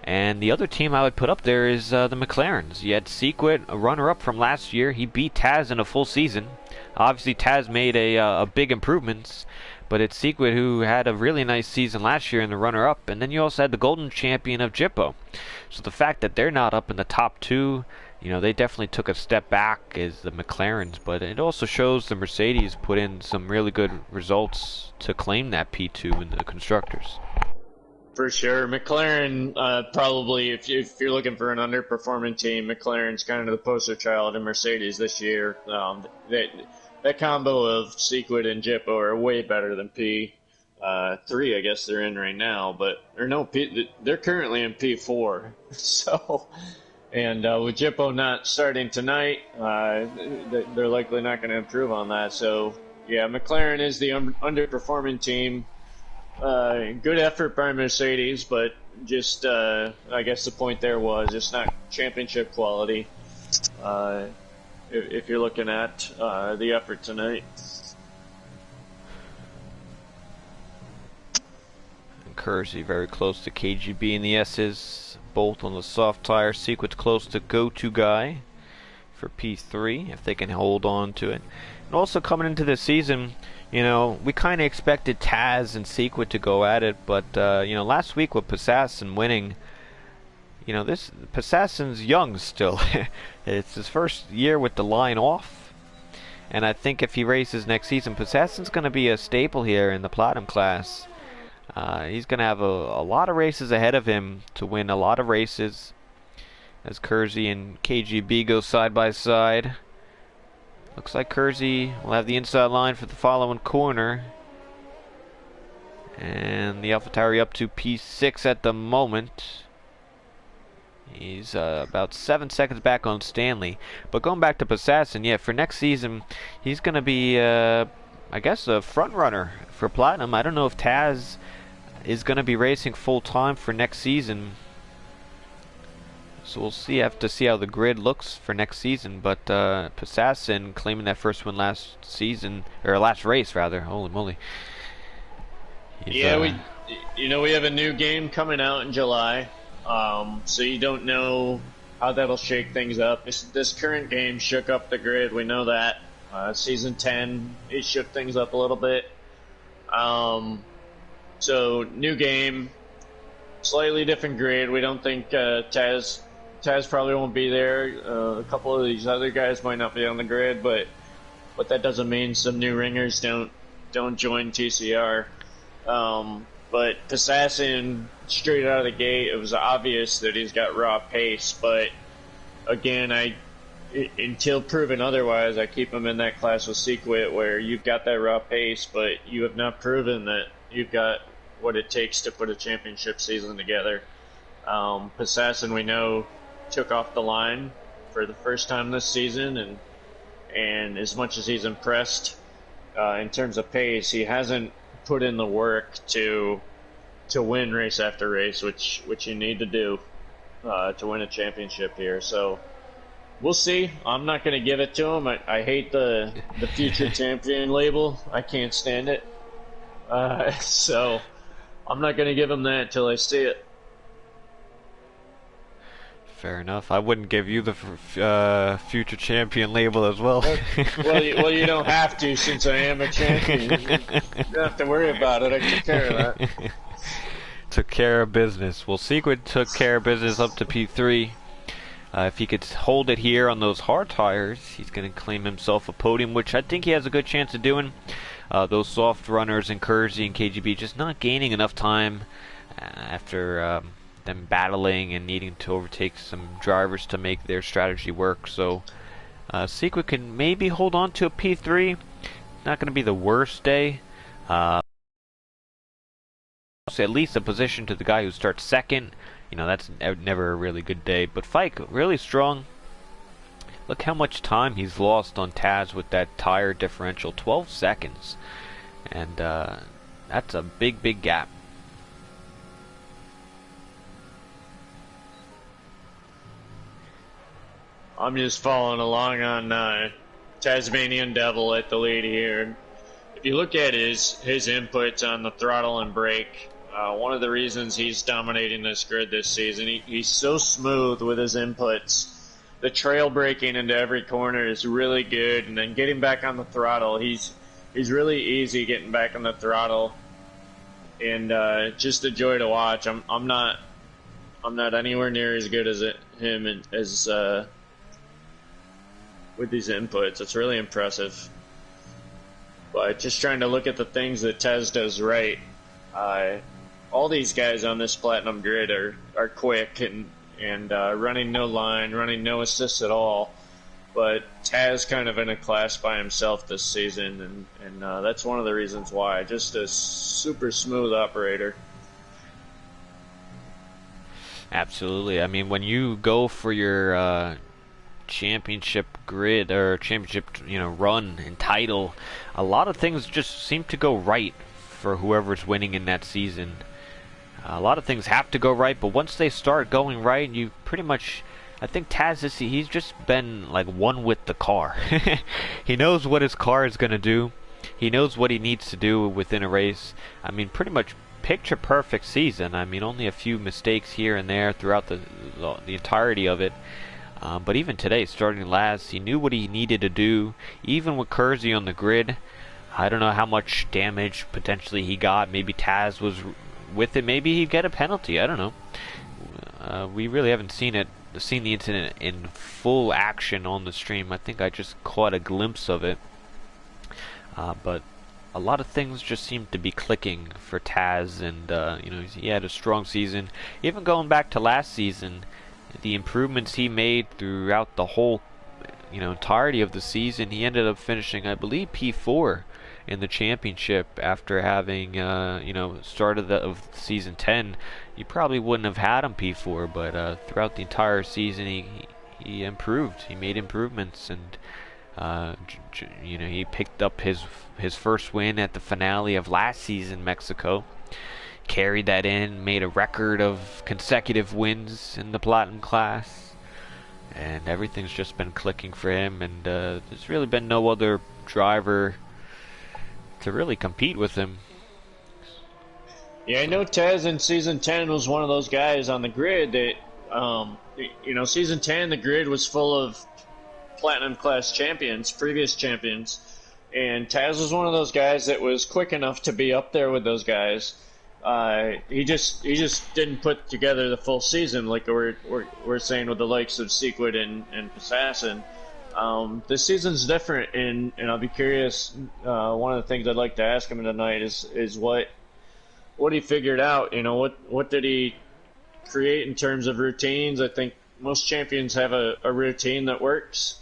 And the other team I would put up there is the McLarens. You had Sequit, a runner-up from last year. He beat Taz in a full season. Obviously, Taz made a big improvements, but it's Sequit who had a really nice season last year in the runner-up. And then you also had the golden champion of Jippo. So the fact that they're not up in the top 2, you know, they definitely took a step back as the McLarens. But it also shows the Mercedes put in some really good results to claim that P2 in the constructors. For sure. McLaren, probably, if you're looking for an underperforming team, McLaren's kind of the poster child of Mercedes this year. That combo of Sequit and Jippo are way better than P3, I guess they're in right now. They're currently in P4. So, and with Jippo not starting tonight, they're likely not going to improve on that. So, yeah, McLaren is the underperforming team. Good effort by Mercedes, but just I guess the point there was it's not championship quality. If you're looking at the effort tonight. And Kersey very close to KGB and the S's, both on the soft tire. Sequence close to go-to guy for P3 if they can hold on to it. And also coming into the season, you know, we kind of expected Taz and Sequit to go at it, but you know, last week with Passassin winning, you know, Passassin's young still. It's his first year with the line off, and I think if he races next season, Passassin's going to be a staple here in the Platinum class. He's going to have a lot of races ahead of him to win a lot of races as Kersey and KGB go side by side. Looks like Kersey will have the inside line for the following corner. And the AlphaTauri up to P6 at the moment. He's about 7 seconds back on Stanley. But going back to Passassin, yeah, for next season, he's going to be, I guess, a front runner for Platinum. I don't know if Taz is going to be racing full time for next season. So we'll see. Have to see how the grid looks for next season. But Passassin claiming that first win last season, or last race rather. Holy moly! Yeah, we have a new game coming out in July. So you don't know how that'll shake things up. This current game shook up the grid. We know that. Season 10, it shook things up a little bit. So new game, slightly different grid. We don't think Taz probably won't be there. A couple of these other guys might not be on the grid, but that doesn't mean some new ringers don't join TCR. But Assassin, straight out of the gate, it was obvious that he's got raw pace. But again, until proven otherwise, I keep him in that class with Sequit, where you've got that raw pace, but you have not proven that you've got what it takes to put a championship season together. Assassin, we know, took off the line for the first time this season, and as much as he's impressed in terms of pace, he hasn't put in the work to win race after race, which you need to do to win a championship here. So we'll see. I'm not going to give it to him. I hate the future champion label. I can't stand it. So I'm not going to give him that until I see it. Fair enough. I wouldn't give you the future champion label as well. well, you don't have to, since I am a champion. You don't have to worry about it. I took care of that. Took care of business. Well, Sequid took care of business up to P3. If he could hold it here on those hard tires, he's going to claim himself a podium, which I think he has a good chance of doing. Those soft runners in Kersey and KGB just not gaining enough time after them battling and needing to overtake some drivers to make their strategy work. So Sequid can maybe hold on to a P3. Not going to be the worst day. At least a position to the guy who starts second. You know, that's never a really good day. But Fike, really strong. Look how much time he's lost on Taz with that tire differential. 12 seconds. And that's a big gap. I'm just following along on Tasmanian Devil at the lead here. If you look at his inputs on the throttle and brake, one of the reasons he's dominating this grid this season, he's so smooth with his inputs. The trail braking into every corner is really good, and then getting back on the throttle, he's really easy getting back on the throttle, and just a joy to watch. I'm not anywhere near as good as him as with these inputs. It's really impressive. But just trying to look at the things that Tez does right. All these guys on this platinum grid are quick and running no line, running no assists at all. But Taz kind of in a class by himself this season, and that's one of the reasons why. Just a super smooth operator. Absolutely. I mean, when you go for your championship grid or championship, run and title, a lot of things just seem to go right for whoever's winning in that season. A lot of things have to go right, but once they start going right, you pretty much, I think Taz he's just been like one with the car. He knows what his car is going to do. He knows what he needs to do within a race. I mean, pretty much picture perfect season. I mean, only a few mistakes here and there throughout the entirety of it. But even today, starting last, he knew what he needed to do. Even with Kersey on the grid, I don't know how much damage potentially he got. Maybe Taz was with it. Maybe he'd get a penalty. I don't know. We really haven't seen the incident in full action on the stream. I think I just caught a glimpse of it. But a lot of things just seem to be clicking for Taz, and he had a strong season. Even going back to last season, the improvements he made throughout the whole entirety of the season, he ended up finishing, I believe, P4 in the championship after having, start of season 10. You probably wouldn't have had him P4, but throughout the entire season, he improved. He made improvements, and he picked up his first win at the finale of last season, Mexico. Carried that in, made a record of consecutive wins in the Platinum class, and everything's just been clicking for him, and there's really been no other driver to really compete with him. Yeah, I know Taz in season 10 was one of those guys on the grid that, season 10, the grid was full of Platinum class champions, previous champions, and Taz was one of those guys that was quick enough to be up there with those guys. He just didn't put together the full season like we're saying with the likes of Sequid and Assassin. This season's different, and I'll be curious. One of the things I'd like to ask him tonight is what he figured out. What did he create in terms of routines? I think most champions have a routine that works,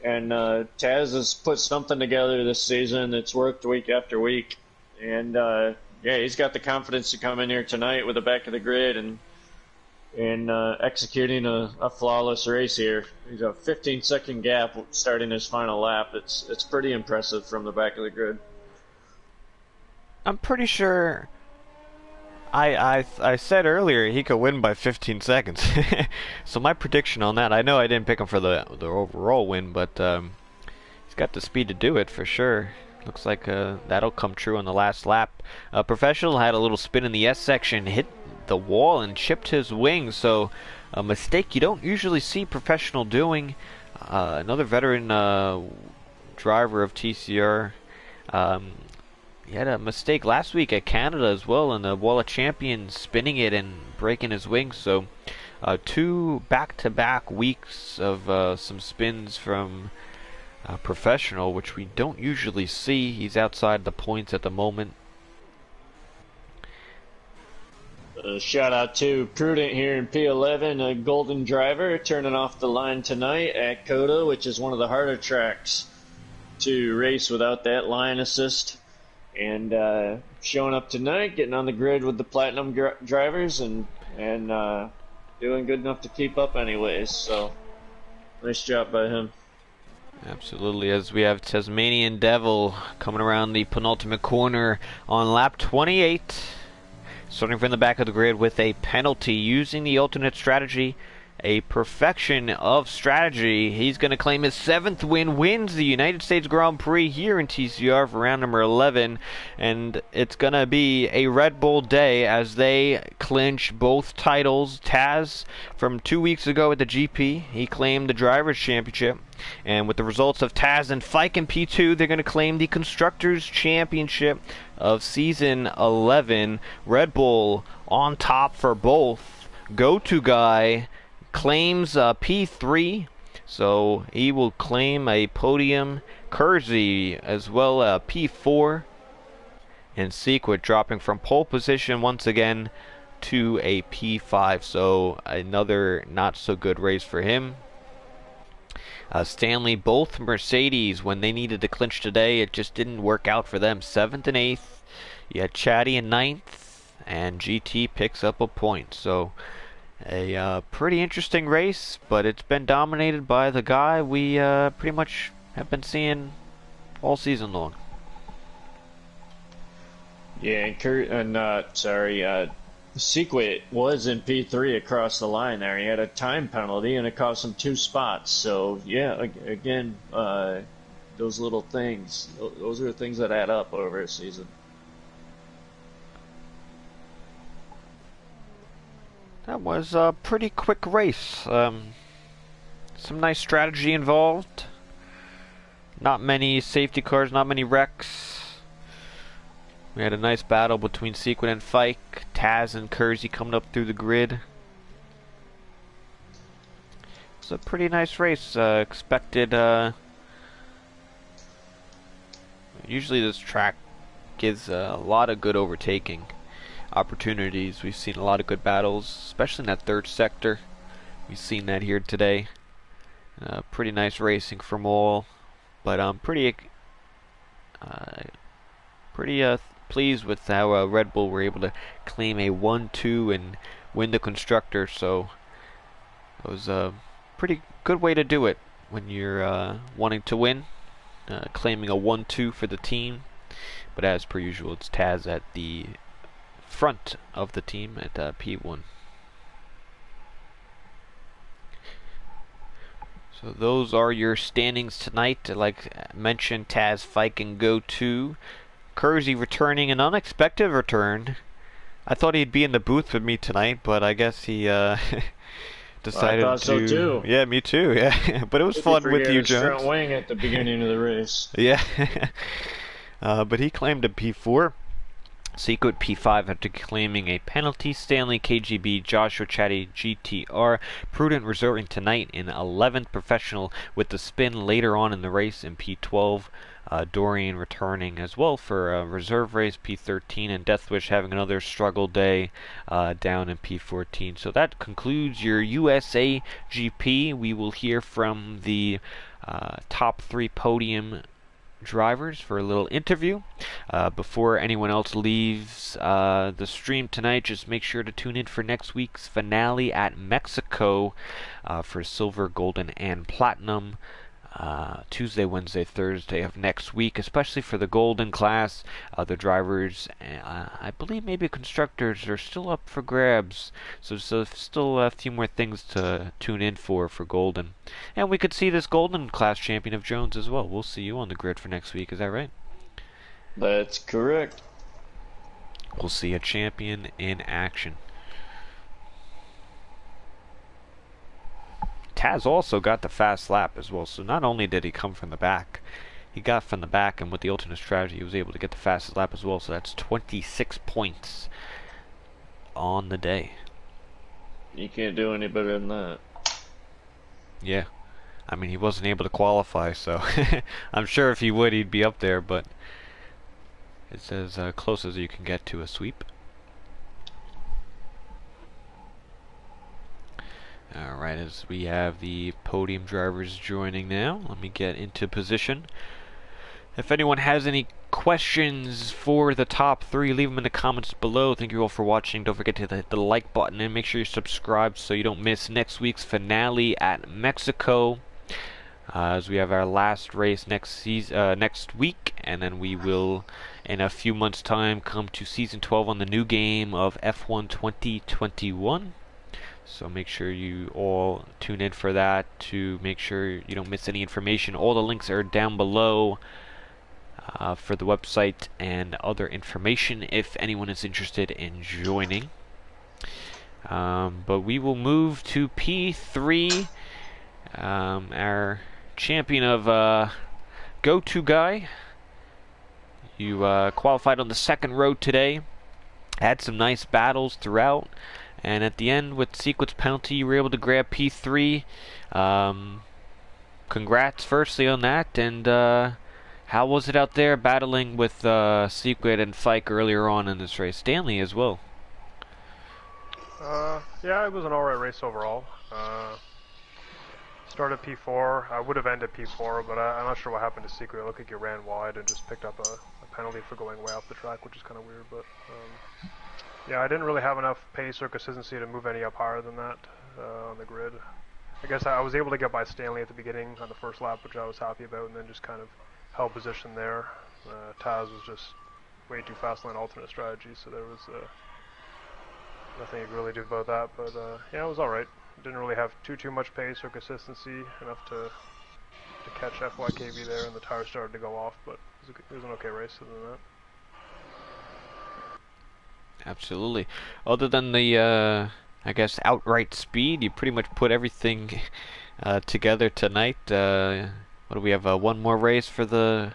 and Taz has put something together this season that's worked week after week, and yeah, he's got the confidence to come in here tonight with the back of the grid and executing a flawless race here. He's a 15-second gap starting his final lap. It's pretty impressive from the back of the grid. I'm pretty sure I said earlier he could win by 15 seconds. So my prediction on that, I know I didn't pick him for the overall win, but he's got the speed to do it for sure. Looks like that'll come true on the last lap. Professional had a little spin in the S section, hit the wall and chipped his wing, so a mistake you don't usually see Professional doing. Another veteran driver of TCR. He had a mistake last week at Canada as well in the Wall of Champions, spinning it and breaking his wing. So 2 back-to-back weeks of some spins from Professional, which we don't usually see. He's outside the points at the moment. Shout out to Prudent here in P11, a golden driver, turning off the line tonight at Coda, which is one of the harder tracks to race without that line assist. And showing up tonight, getting on the grid with the Platinum drivers, and doing good enough to keep up anyways. So nice job by him. Absolutely, as we have Tasmanian Devil coming around the penultimate corner on lap 28. Starting from the back of the grid with a penalty, using the alternate strategy, a perfection of strategy. He's going to claim his 7th win, wins the United States Grand Prix here in TCR for round number 11, and it's going to be a Red Bull day as they clinch both titles. Taz, from 2 weeks ago at the GP, he claimed the Drivers' Championship, and with the results of Taz and Fike in P2, they're going to claim the Constructors' Championship of Season 11. Red Bull on top for both. Go-to guy claims P3, so he will claim a podium. Kersey as well, P4. And Sequid dropping from pole position once again to a P5, so another not so good race for him. Stanley, both Mercedes, when they needed to clinch today, it just didn't work out for them. 7th and 8th. You had Chatty in 9th, and GT picks up a point. So a pretty interesting race, but it's been dominated by the guy we pretty much have been seeing all season long. Yeah, Sequit was in P3 across the line there. He had a time penalty, and it cost him 2 spots. So, yeah, again, those little things, those are the things that add up over a season. That was a pretty quick race. Some nice strategy involved. Not many safety cars, not many wrecks. We had a nice battle between Sequin and Fike. Taz and Kersey coming up through the grid. It's a pretty nice race. Expected. Usually this track gives a lot of good overtaking opportunities. We've seen a lot of good battles, especially in that 3rd sector. We've seen that here today. Pretty nice racing from all, but pretty pretty pleased with how Red Bull were able to claim a 1-2 and win the constructor. So it was a pretty good way to do it when you're wanting to win, claiming a 1-2 for the team. But as per usual, it's Taz at the front of the team at P1. So those are your standings tonight. Like I mentioned, Taz, Fike, and Go2. Kersey returning an unexpected return. I thought he'd be in the booth with me tonight, but I guess he decided I thought so too. Yeah, me too. Yeah, but it was fun with you, Jones. Front wing at the beginning of the race. Yeah, but he claimed a P4. Secret P5 after claiming a penalty. Stanley KGB, Joshua Chatty, GTR. Prudent reserving tonight in 11th. Professional with the spin later on in the race in P12. Dorian returning as well for a reserve race, P13, and Deathwish having another struggle day down in P14. So that concludes your USA GP. We will hear from the top 3 podium drivers for a little interview. Before anyone else leaves the stream tonight, just make sure to tune in for next week's finale at Mexico for silver, golden, and platinum. Tuesday, Wednesday, Thursday of next week, especially for the golden class. The drivers, I believe maybe constructors, are still up for grabs. So still a few more things to tune in for golden. And we could see this golden class champion of Jones as well. We'll see you on the grid for next week. Is that right? That's correct. We'll see a champion in action. Taz also got the fast lap as well, so not only did he come from the back, he got from the back, and with the alternate strategy he was able to get the fastest lap as well, so that's 26 points on the day. You can't do any better than that. Yeah, I mean, he wasn't able to qualify, so I'm sure if he would, he'd be up there, but it's as close as you can get to a sweep. Alright, as we have the podium drivers joining now, let me get into position. If anyone has any questions for the top 3, leave them in the comments below. Thank you all for watching. Don't forget to hit the like button and make sure you subscribe so you don't miss next week's finale at Mexico. As we have our last race next week, and then we will, in a few months' time, come to Season 12 on the new game of F1 2021. So make sure you all tune in for that to make sure you don't miss any information. All the links are down below for the website and other information if anyone is interested in joining. But we will move to P3. Our champion of Go-To Guy. You qualified on the second row today. Had some nice battles throughout. And at the end, with sequence penalty, you were able to grab P3. Congrats, firstly, on that. And how was it out there battling with Sequid and Fike earlier on in this race? Stanley as well. Yeah, it was an alright race overall. Started P4. I would have ended P4, but I'm not sure what happened to Sequid. It looked like he ran wide and just picked up a penalty for going way off the track, which is kind of weird, but... yeah, I didn't really have enough pace or consistency to move any up higher than that on the grid. I guess I was able to get by Stanley at the beginning on the first lap, which I was happy about, and then just kind of held position there. Taz was just way too fast on alternate strategy, so there was nothing you could really do about that. But yeah, it was alright. Didn't really have too much pace or consistency, enough to catch FYKB there, and the tires started to go off, but it was an okay race other than that. Absolutely. Other than the, I guess, outright speed, you pretty much put everything together tonight. What do we have? One more race for the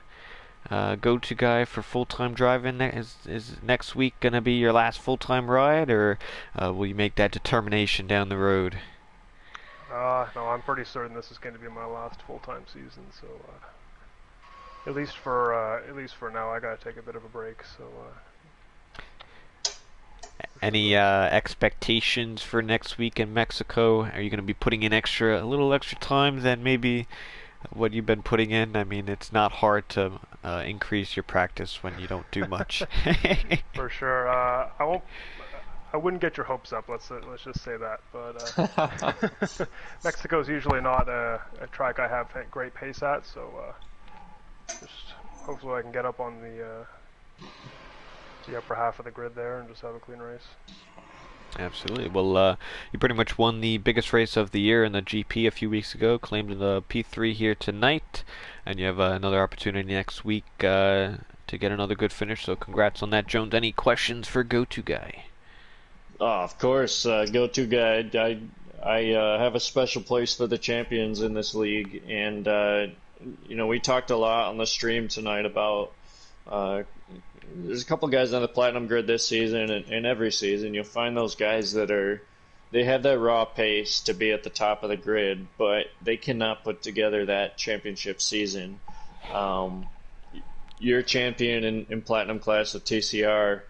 Go-To Guy for full-time driving. Is next week going to be your last full-time ride, or will you make that determination down the road? No, I'm pretty certain this is going to be my last full-time season. So at least for now, I got to take a bit of a break. So. Any expectations for next week in Mexico? Are you going to be putting in a little extra time than maybe what you've been putting in. I mean, it's not hard to increase your practice when you don't do much. For sure. I wouldn't get your hopes up. Let's just say that. But Mexico's usually not a track I have great pace at, so just hopefully I can get up on the upper half of the grid there and just have a clean race. Absolutely. Well, you pretty much won the biggest race of the year in the GP a few weeks ago, claimed the P3 here tonight, and you have another opportunity next week to get another good finish, so congrats on that, Jones. Any questions for Go-To Guy? Oh, of course, Go-To Guy. I have a special place for the champions in this league, and we talked a lot on the stream tonight about there's a couple guys on the platinum grid this season, and every season you'll find those guys they have that raw pace to be at the top of the grid, but they cannot put together that championship season. You're champion in platinum class of TCR.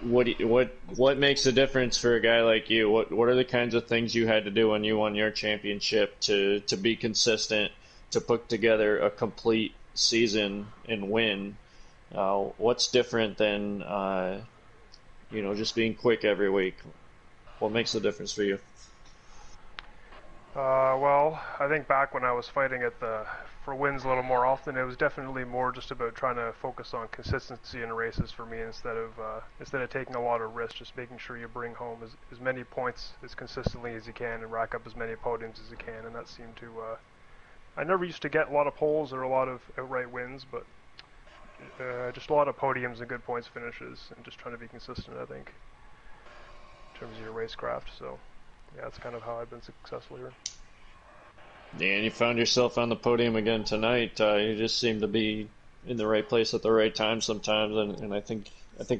What makes the difference for a guy like you? What are the kinds of things you had to do when you won your championship to be consistent, to put together a complete season and win? What's different than just being quick every week? What makes the difference for you? Well, I think back when I was fighting for wins a little more often, it was definitely more just about trying to focus on consistency in races for me instead of taking a lot of risks, just making sure you bring home as many points as consistently as you can and rack up as many podiums as you can, and that seemed to I never used to get a lot of poles or a lot of outright wins, but just a lot of podiums and good points finishes, and just trying to be consistent, I think, in terms of your racecraft. So, yeah, that's kind of how I've been successful here. Yeah, and you found yourself on the podium again tonight. You just seem to be in the right place at the right time sometimes, and I think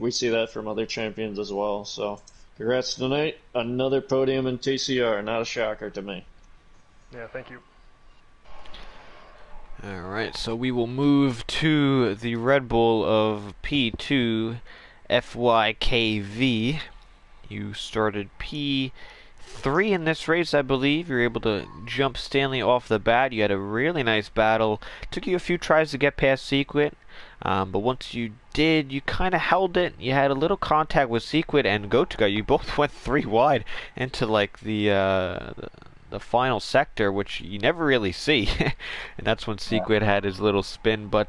we see that from other champions as well. So, congrats tonight. Another podium in TCR, not a shocker to me. Yeah, thank you. Alright, so we will move to the Red Bull of P2 FYKV. You started P3 in this race, I believe. You were able to jump Stanley off the bat. You had a really nice battle. Took you a few tries to get past Sequit, but once you did, you kind of held it. You had a little contact with Sequit and Go-To Guy. You both went 3 wide into like the final sector, which you never really see. And that's when Sequit had his little spin. But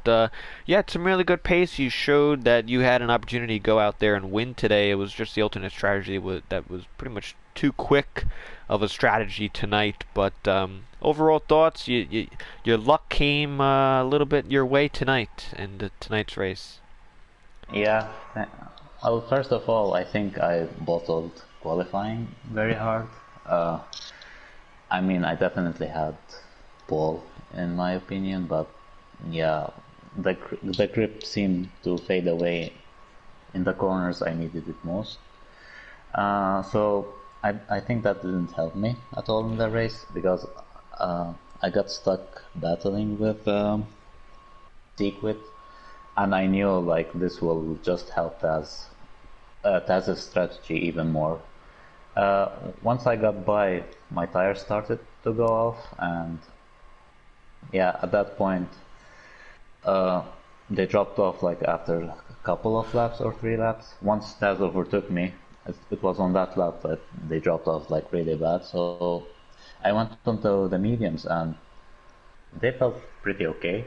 yeah, it's some really good pace. You showed that you had an opportunity to go out there and win today. It was just the alternate strategy that was pretty much too quick of a strategy tonight. But overall thoughts, your luck came a little bit your way tonight in tonight's race. Yeah. Well, first of all, I think I bottled qualifying very hard. I mean, I definitely had ball in my opinion, but yeah, the grip seemed to fade away in the corners I needed it most. So I think that didn't help me at all in the race, because I got stuck battling with Sequit, and I knew like this will just help Taz's strategy even more. Once I got by, my tires started to go off, and yeah, at that point they dropped off like after a couple of laps or 3 laps. Once Taz overtook me, it was on that lap that they dropped off like really bad, so I went onto the mediums and they felt pretty okay.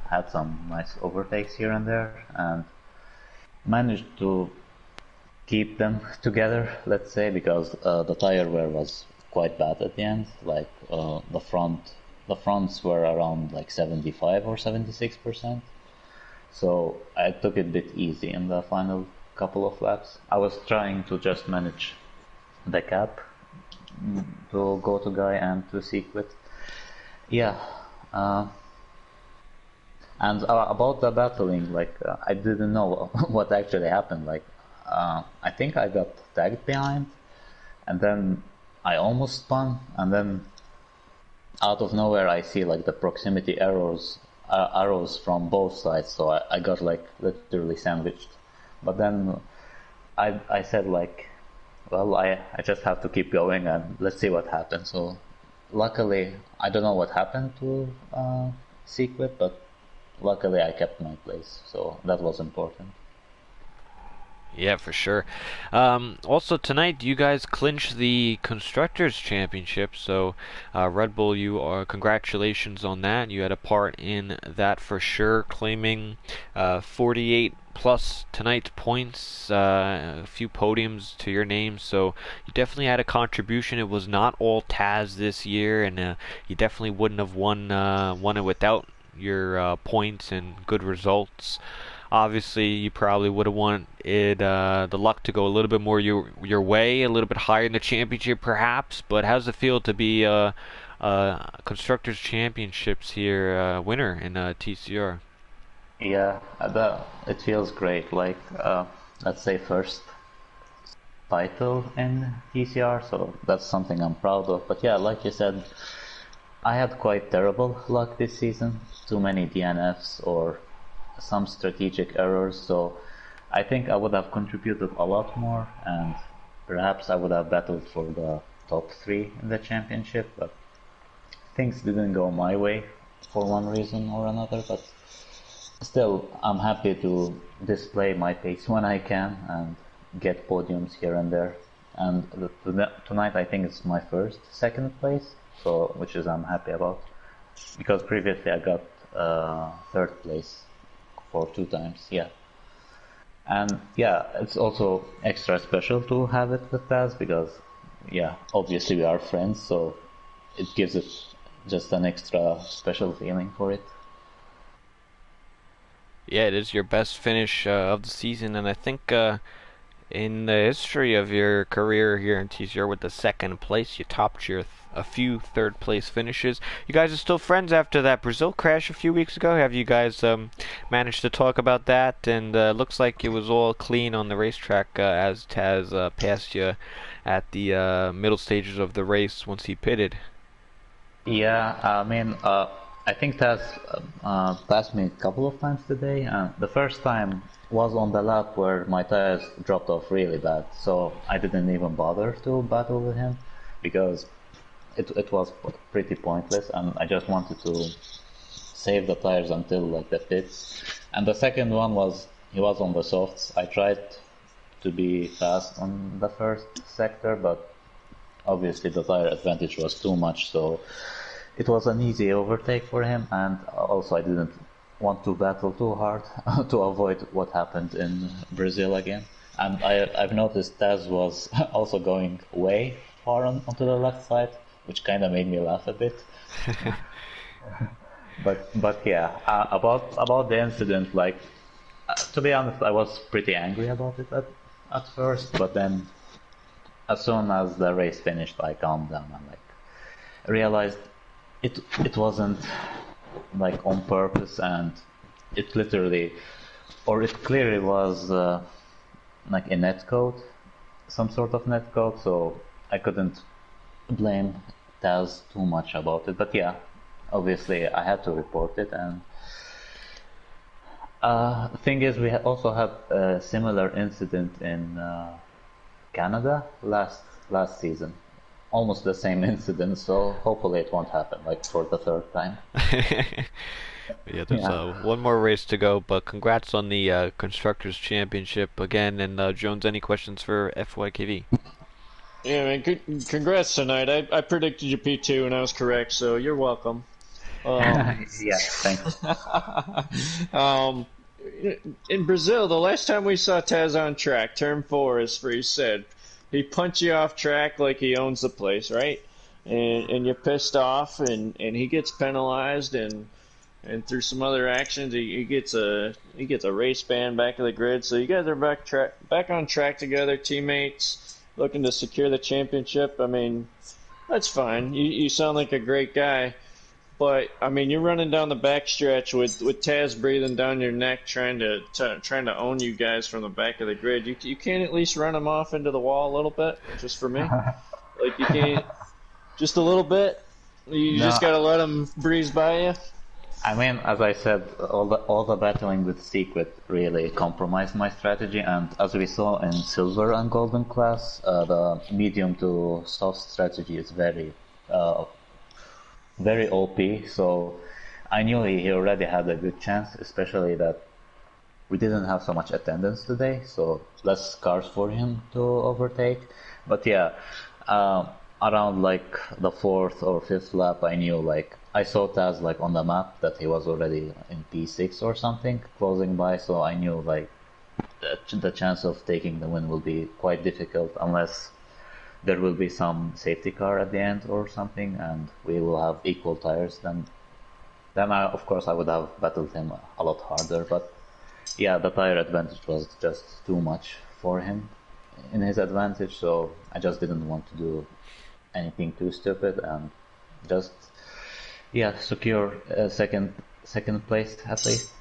Had some nice overtakes here and there and managed to keep them together, let's say, because the tire wear was quite bad at the end. Like the fronts were around like 75 or 76%. So I took it a bit easy in the final couple of laps. I was trying to just manage the gap to Go-To Guy and to Sequit. Yeah. And about the battling, like I didn't know what actually happened. Like I think I got tagged behind, and then I almost spun, and then out of nowhere I see like the proximity arrows from both sides, so I got like literally sandwiched. But then I said like, well, I just have to keep going and let's see what happens. So luckily, I don't know what happened to Secret, but luckily I kept my place, so that was important. Yeah, for sure. Also tonight, you guys clinched the constructors championship. So, Red Bull, congratulations on that. You had a part in that for sure, claiming 48 plus tonight's points, a few podiums to your name. So you definitely had a contribution. It was not all Taz this year, and you definitely wouldn't have won it without your points and good results. Obviously, you probably would have wanted the luck to go a little bit more your way, a little bit higher in the championship, perhaps. But how's it feel to be constructors championships here winner in TCR? Yeah, it feels great. Like, let's say first title in TCR, so that's something I'm proud of. But yeah, like you said, I had quite terrible luck this season. Too many DNFs or some strategic errors, so I think I would have contributed a lot more, and perhaps I would have battled for the top 3 in the championship, but things didn't go my way for one reason or another. But still, I'm happy to display my pace when I can and get podiums here and there. And tonight I think it's my second place, so which is I'm happy about, because previously I got third place for 2 times, yeah. And yeah, it's also extra special to have it with Taz because, yeah, obviously we are friends, so it gives it just an extra special feeling for it. Yeah, it is your best finish of the season, and I think in the history of your career here in TCR with the second place, you topped a few third place finishes. You guys are still friends after that Brazil crash a few weeks ago. Have you guys managed to talk about that? And looks like it was all clean on the racetrack as Taz passed you at the middle stages of the race once he pitted. Yeah, I mean, I think Taz passed me a couple of times today. The first time was on the lap where my tires dropped off really bad, so I didn't even bother to battle with him because it was pretty pointless, and I just wanted to save the tires until like the pits. And the second one was he was on the softs. I tried to be fast on the first sector, but obviously the tire advantage was too much, so it was an easy overtake for him, and also I didn't want to battle too hard to avoid what happened in Brazil again. And I've noticed Taz was also going way far onto the left side, which kind of made me laugh a bit. but yeah, about the incident, like to be honest, I was pretty angry about it at first, but then as soon as the race finished, I calmed down and like realized it wasn't like on purpose, and it literally, or it clearly was like a netcode, some sort of netcode, so I couldn't blame Taz too much about it. But yeah, obviously I had to report it. And the thing is, we also had a similar incident in Canada last season. Almost the same incident, so hopefully it won't happen like for the third time. Yeah, there's one more race to go, but congrats on the Constructors' Championship again. And Jones, any questions for FYKV? Yeah, man, congrats tonight. I predicted you P2 and I was correct, so you're welcome. Yeah, thanks. In Brazil, the last time we saw Taz on track, turn 4, as Freeze said, he punched you off track like he owns the place, right? And you're pissed off, and he gets penalized, and through some other actions, he gets a race ban back of the grid. So you guys are back on track together, teammates, looking to secure the championship. I mean, that's fine. You sound like a great guy. But I mean, you're running down the backstretch with Taz breathing down your neck, trying to own you guys from the back of the grid. You can't at least run him off into the wall a little bit, just for me. Like you can't, just a little bit. You just gotta let him breeze by you. I mean, as I said, all the battling with Secret really compromised my strategy, and as we saw in Silver and Golden class, the medium to soft strategy is very very OP, so I knew he already had a good chance, especially that we didn't have so much attendance today, so less cars for him to overtake. But yeah, around like the fourth or fifth lap, I knew like I saw Taz like on the map that he was already in P6 or something, closing by. So I knew like the chance of taking the win will be quite difficult unless there will be some safety car at the end or something, and we will have equal tires. Then of course I would have battled him a lot harder, but yeah, the tire advantage was just too much for him in his advantage, so I just didn't want to do anything too stupid and just secure second place at least.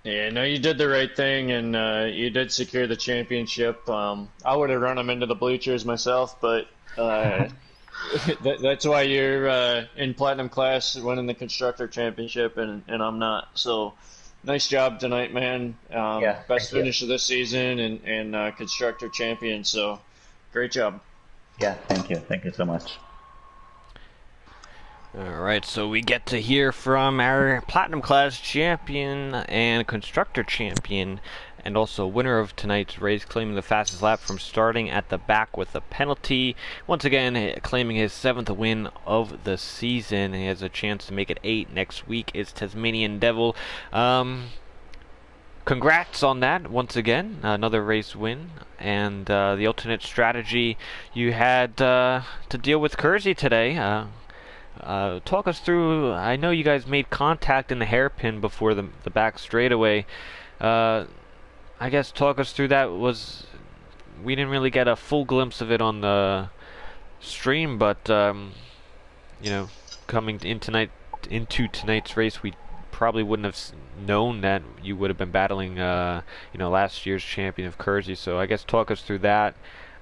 Yeah, no, you did the right thing, and you did secure the championship. I would have run him into the bleachers myself, but that's why you're in platinum class, winning the constructor championship, and I'm not. So, nice job tonight, man. Yeah, Best thank you. finish of this season, and constructor champion. So, great job. Yeah, thank you so much. Alright, so we get to hear from our Platinum Class champion and Constructor champion, and also winner of tonight's race, claiming the fastest lap from starting at the back with a penalty. Once again, claiming his 7th win of the season. He has a chance to make it 8 next week. Is Tasmanian Devil. Congrats on that, once again, another race win, and the alternate strategy you had to deal with Kersey today. Talk us through. I know you guys made contact in the hairpin before the back straightaway. I guess talk us through that. We didn't really get a full glimpse of it on the stream, but coming into tonight's race, we probably wouldn't have known that you would have been battling last year's champion of Kersey. So I guess talk us through that,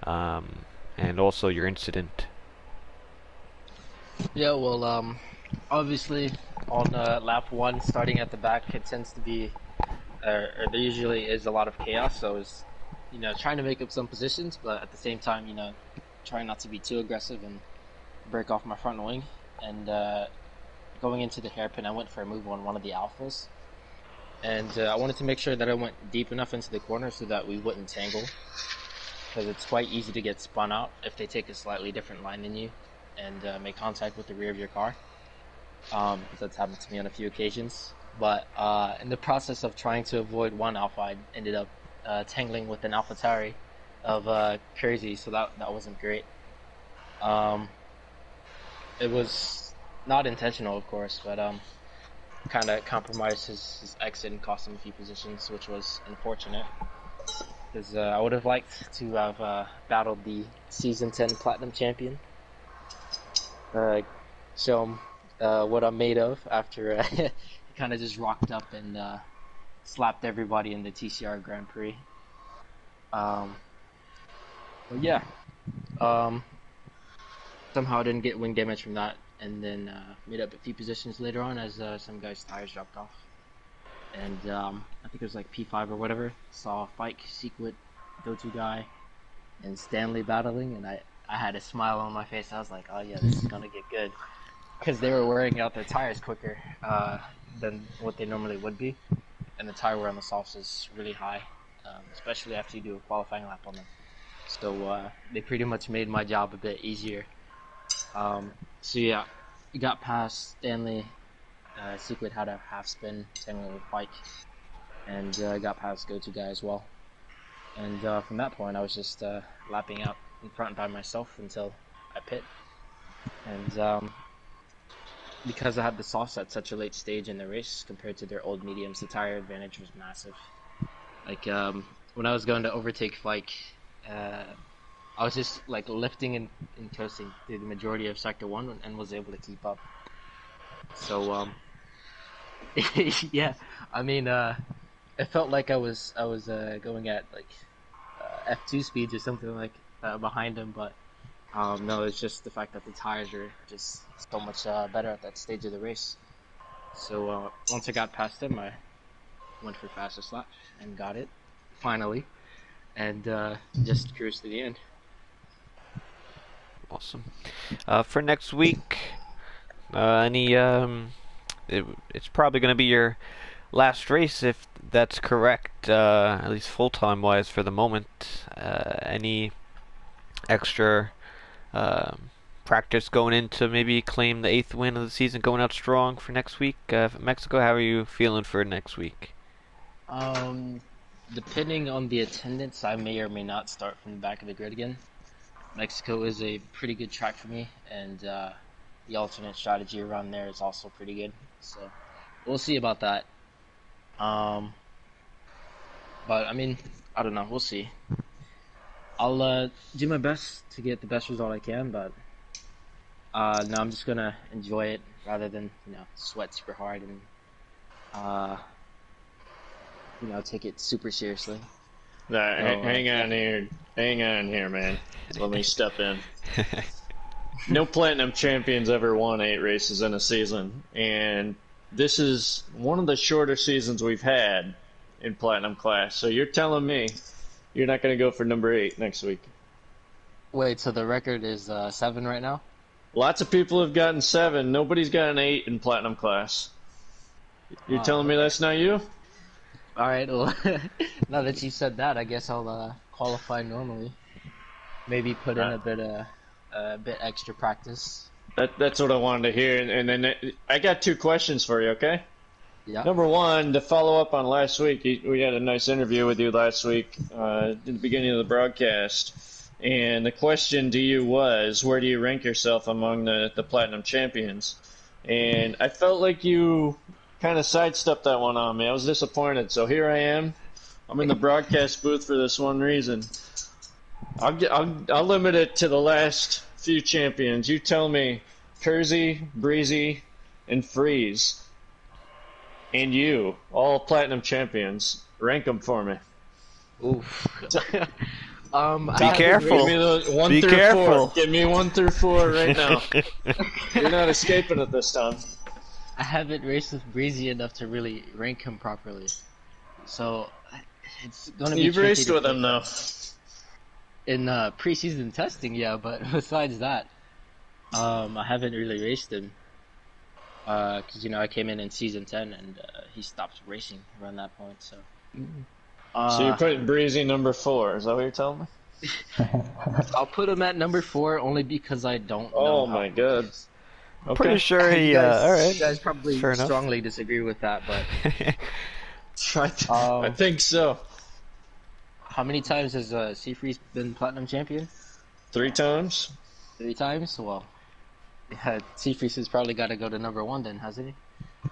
and also your incident. Yeah, well, obviously on lap one, starting at the back, it tends to be, there usually is a lot of chaos. So it's, trying to make up some positions, but at the same time, trying not to be too aggressive and break off my front wing. And going into the hairpin, I went for a move on one of the alphas, and I wanted to make sure that I went deep enough into the corner so that we wouldn't tangle, because it's quite easy to get spun out if they take a slightly different line than you and make contact with the rear of your car. That's happened to me on a few occasions. But in the process of trying to avoid one alpha, I ended up tangling with an AlphaTauri of Kersey, so that wasn't great. It was not intentional, of course, but kind of compromised his exit and cost him a few positions, which was unfortunate. Because I would have liked to have battled the Season 10 Platinum Champion. Show him what I'm made of after he kind of just rocked up and slapped everybody in the TCR Grand Prix. But yeah, somehow I didn't get wing damage from that, and then made up a few positions later on as some guy's tires dropped off. And I think it was like P5 or whatever. Saw Fike, Sequit, Go-To Guy, and Stanley battling, and I had a smile on my face. I was like, oh yeah, this is gonna get good, because they were wearing out their tires quicker than what they normally would be, and the tire wear on the softs is really high, especially after you do a qualifying lap on them. So they pretty much made my job a bit easier. So yeah, we got past Stanley. Sequid had a half spin, tangling with Fike, and got past Go-To Guy as well. And from that point, I was just lapping out in front by myself until I pit. And because I had the softs at such a late stage in the race compared to their old mediums, the tire advantage was massive. Like when I was going to overtake Fike, I was just like lifting and coasting through the majority of Sector 1 and was able to keep up. So yeah, I mean it felt like I was going at like F2 speeds or something like behind him, but no, it's just the fact that the tires are just so much better at that stage of the race. So once I got past him, I went for fastest lap and got it finally, and just cruised to the end. Awesome. For next week, It's probably going to be your last race if that's correct, at least full-time wise for the moment. Any extra practice going into maybe claim the 8th win of the season, going out strong for next week? Mexico, how are you feeling for next week? Depending on the attendance, I may or may not start from the back of the grid again. Mexico is a pretty good track for me, and the alternate strategy around there is also pretty good. So we'll see about that. But I mean, I don't know. We'll see. I'll do my best to get the best result I can, but no, I'm just gonna enjoy it rather than sweat super hard and take it super seriously. Hang on here, man. Let me step in. No Platinum champions ever won 8 races in a season, and this is one of the shorter seasons we've had in Platinum class. So you're telling me you're not going to go for number 8 next week? Wait, so the record is 7 right now? Lots of people have gotten 7. Nobody's gotten 8 in Platinum class. You're telling me that's not you? Alright, well, now that you said that, I guess I'll qualify normally. Maybe put in a bit extra practice. That's what I wanted to hear. And then I got 2 questions for you, okay? Yeah. Number 1, to follow up on last week, we had a nice interview with you last week at the beginning of the broadcast. And the question to you was, where do you rank yourself among the Platinum champions? And I felt like you kind of sidestepped that one on me. I was disappointed. So here I am. I'm in the broadcast booth for this one reason. I'll limit it to the last few champions. You tell me, Kersey, Breezy, and Freeze, and you, all Platinum champions. Rank them for me. Oof. Be careful. Give me those 1 Be through careful. 4. Give me 1 through 4 right now. You're not escaping it this time. I haven't raced with Breezy enough to really rank him properly. So it's gonna be You've tricky raced to with pick. him though. In preseason testing, yeah, but besides that, I haven't really raced him. Because I came in season 10 and he stopped racing around that point. So. So you're putting Breezy number 4. Is that what you're telling me? I'll put him at number 4 only because I don't know. Oh my god. Okay. Pretty sure he. You guys, All right. you guys probably Fair enough. strongly disagree with that, but I think so. how many times has Seafreeze been Platinum champion? 3 times? 3 times? Well, yeah, Seafreeze has probably got to go to number 1 then, hasn't he?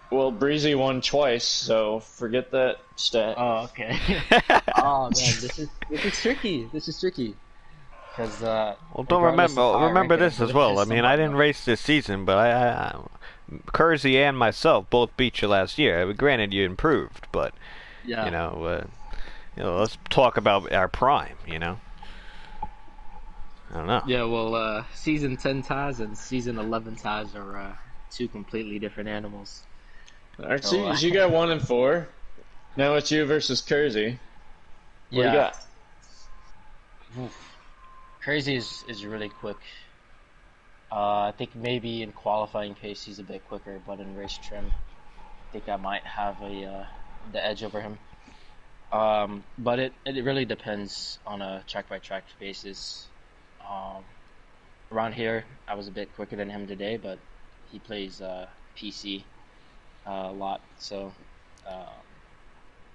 Well, Breezy won twice, so forget that stat. Oh, okay. Oh man, this is tricky. This is tricky. Because Well, don't remember this as well. I mean, I didn't race this season, but I Kersey and myself both beat you last year. Granted, you improved, but yeah. let's talk about our prime. I don't know. Yeah, well, season 10 Taz and season 11 Taz are 2 completely different animals. All right, so you got 1 and 4. Now it's you versus Kersey. What do you got? Oof. Crazy is really quick. I think maybe in qualifying pace he's a bit quicker, but in race trim, I think I might have the edge over him. But it really depends on a track by track basis. Around here, I was a bit quicker than him today, but he plays PC a lot, so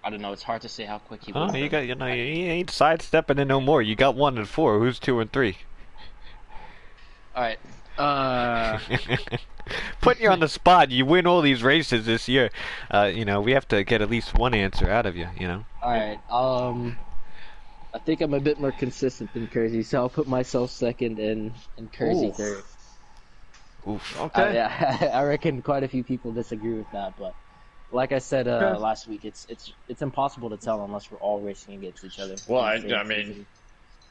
I don't know. It's hard to say how quick he will. Oh, you ain't sidestepping it no more. You got 1 and 4. Who's 2 and 3? All right. Putting you on the spot. You win all these races this year. We have to get at least one answer out of you. All right. I think I'm a bit more consistent than Kersey, so I'll put myself second and Kersey third. Oof. Okay. Yeah, I reckon quite a few people disagree with that, but like I said last week, it's impossible to tell unless we're all racing against each other. Well, I mean,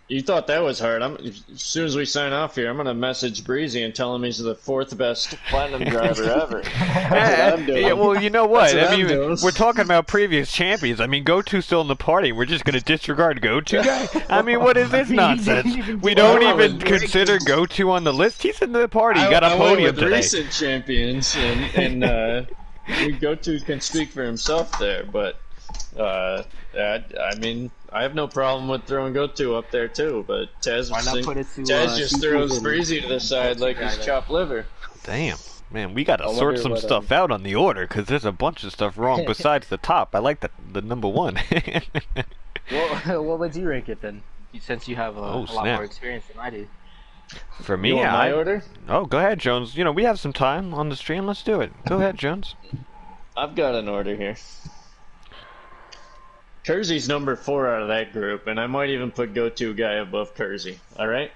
You thought that was hard. As soon as we sign off here, I'm gonna message Breezy and tell him he's the 4th best platinum driver ever. That's what I'm doing. Yeah, well, you know what? That's what I I'm mean, doing. we're talking about previous champions. I mean, Goto's still in the party. We're just going to disregard Goto guy? I mean, what is this nonsense? We don't even consider Goto on the list. He's in the party. He got a I went podium with today. recent champions, and Goto can speak for himself there. But I mean, I have no problem with throwing Goto up there too. But Taz just throws Breezy to the side like he's chopped liver. Damn. Man, we got to sort some stuff out on the order because there's a bunch of stuff wrong besides the top. I like the number one. Well, what would you rank it then? Since you have a lot more experience than I do. For me, You want my order? Oh, go ahead, Jones. You know, we have some time on the stream. Let's do it. Go ahead, Jones. I've got an order here. Kersey's number 4 out of that group, and I might even put Goto guy above Kersey. All right,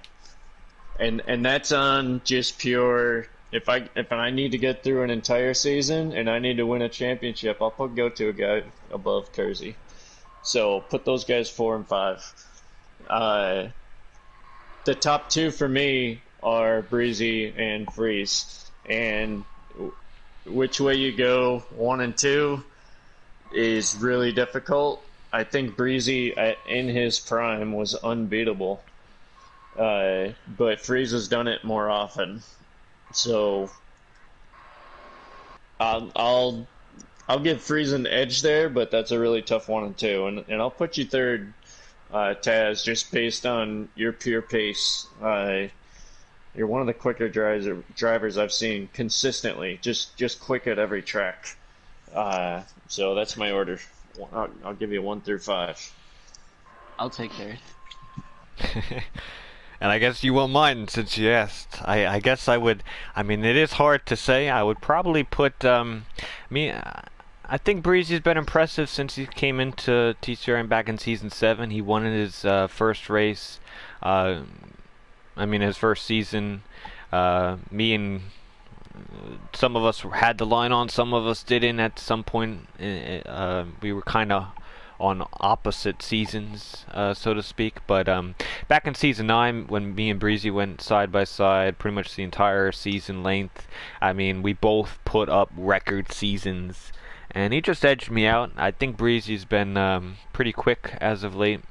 and that's on just pure. If I need to get through an entire season and I need to win a championship, I'll put Goto guy above Kersey. So put those guys 4 and 5. The top 2 for me are Breezy and Freeze, and which way you go, 1 and 2, is really difficult. I think Breezy in his prime was unbeatable, but Freeze has done it more often. So I'll give Freeze an edge there, but that's a really tough 1 and 2, and I'll put you 3rd, Taz, just based on your pure pace. You're one of the quicker drivers I've seen consistently, just quick at every track. So that's my order. I'll give you 1 through 5. I'll take 3rd. And I guess you won't mind since you asked. I guess I would. I mean, it is hard to say. I would probably put me. I think Breezy's been impressive since he came into TCR and back in season 7. He won in his first race. His first season. Me and some of us had the line on, some of us didn't. At some point, we were kind of on opposite seasons, so to speak. But back in season 9, when me and Breezy went side by side, pretty much the entire season length, I mean, we both put up record seasons, and he just edged me out. I think Breezy's been pretty quick as of late.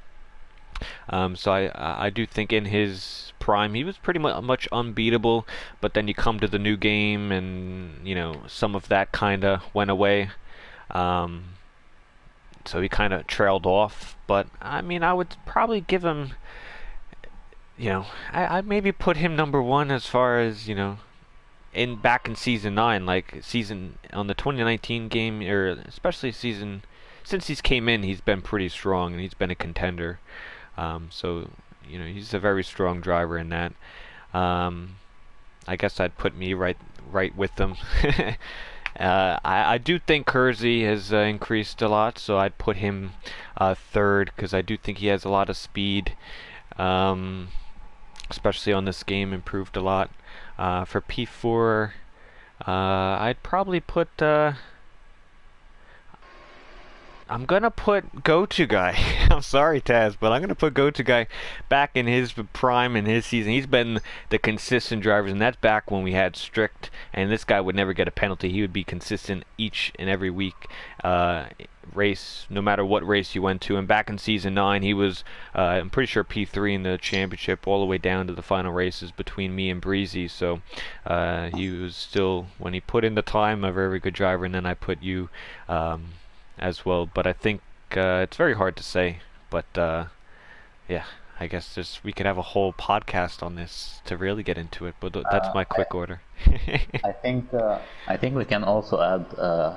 So I do think in his prime he was pretty much unbeatable, but then you come to the new game and, you know, some of that kind of went away. So he kind of trailed off, but I mean, I would probably give him, you know, I'd maybe put him number 1 as far as, you know, back in season 9, like on the 2019 game, or especially season, since he's came in, he's been pretty strong and he's been a contender. So, you know, he's a very strong driver in that. I guess I'd put me right with them. I do think Kersey has increased a lot, so I'd put him 3rd, because I do think he has a lot of speed, especially on this game, improved a lot. For P4, I'd probably put... I'm gonna put Goto guy. I'm sorry, Taz, but I'm gonna put Goto guy back in his prime in his season. He's been the consistent driver, and that's back when we had strict, and this guy would never get a penalty. He would be consistent each and every week race, no matter what race you went to. And back in season 9, he was, I'm pretty sure, P3 in the championship, all the way down to the final races between me and Breezy. So he was still, when he put in the time, a very good driver. And then I put you as well, but I think it's very hard to say. But yeah, I guess we could have a whole podcast on this to really get into it. But that's my quick order. I think we can also add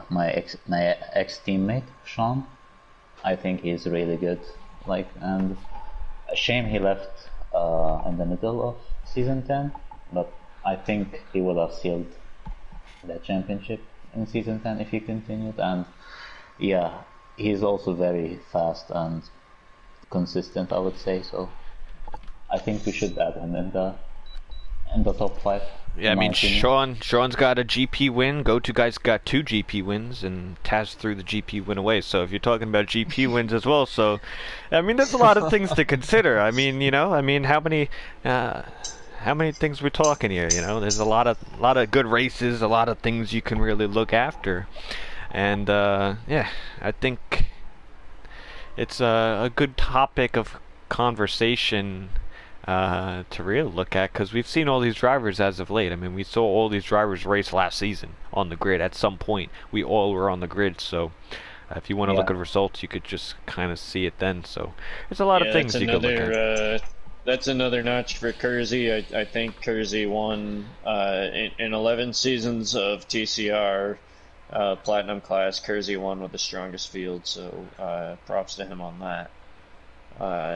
my ex teammate Sean. I think he's really good. And a shame he left in the middle of season 10, but I think he would have sealed the championship in season 10 if he continued. And yeah, he's also very fast and consistent, I would say. So I think we should add him in in the top 5. Yeah, I in my mean, opinion. Sean's got a GP win. Go-to guy's got 2 GP wins, and Taz threw the GP win away. So if you're talking about GP wins as well, so I mean, there's a lot of things to consider. I mean, how many things we're talking here? There's a lot of good races, a lot of things you can really look after, and yeah, I think it's a good topic of conversation to really look at, because we've seen all these drivers as of late. I mean, we saw all these drivers race last season on the grid. At some point, we all were on the grid, so if you want to look Yeah. at results, you could just kind of see it then. So there's a lot of Yeah, things you could look at. that's another notch for Kersey. I think Kersey won in 11 seasons of TCR Platinum class. Kersey won with the strongest field, so props to him on that. Uh,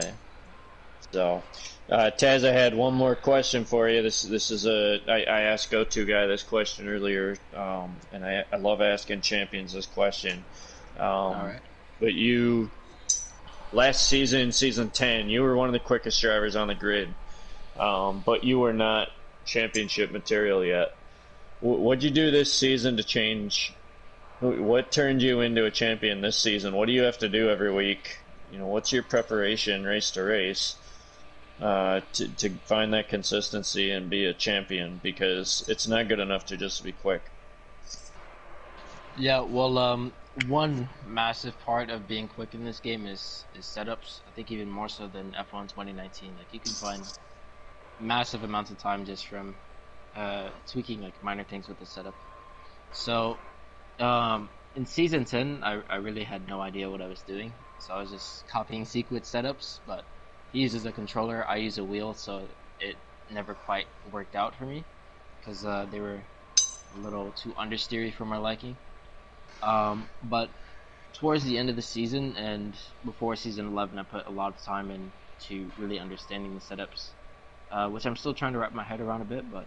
Taz, I had one more question for you. This is I asked Go-To Guy this question earlier, and I love asking champions this question. All right. But you last season, season 10, you were one of the quickest drivers on the grid, but you were not championship material yet. What'd you do this season to change? What turned you into a champion this season? What do you have to do every week? What's your preparation race to race to find that consistency and be a champion? Because it's not good enough to just be quick. Yeah, well, one massive part of being quick in this game is setups. I think even more so than F1 2019. Like, you can find massive amounts of time just from tweaking like minor things with the setup. So, in season 10, I really had no idea what I was doing. So I was just copying sequence setups, but he uses a controller, I use a wheel, so it never quite worked out for me because they were a little too understeery for my liking. But towards the end of the season and before season 11, I put a lot of time into really understanding the setups, which I'm still trying to wrap my head around a bit, but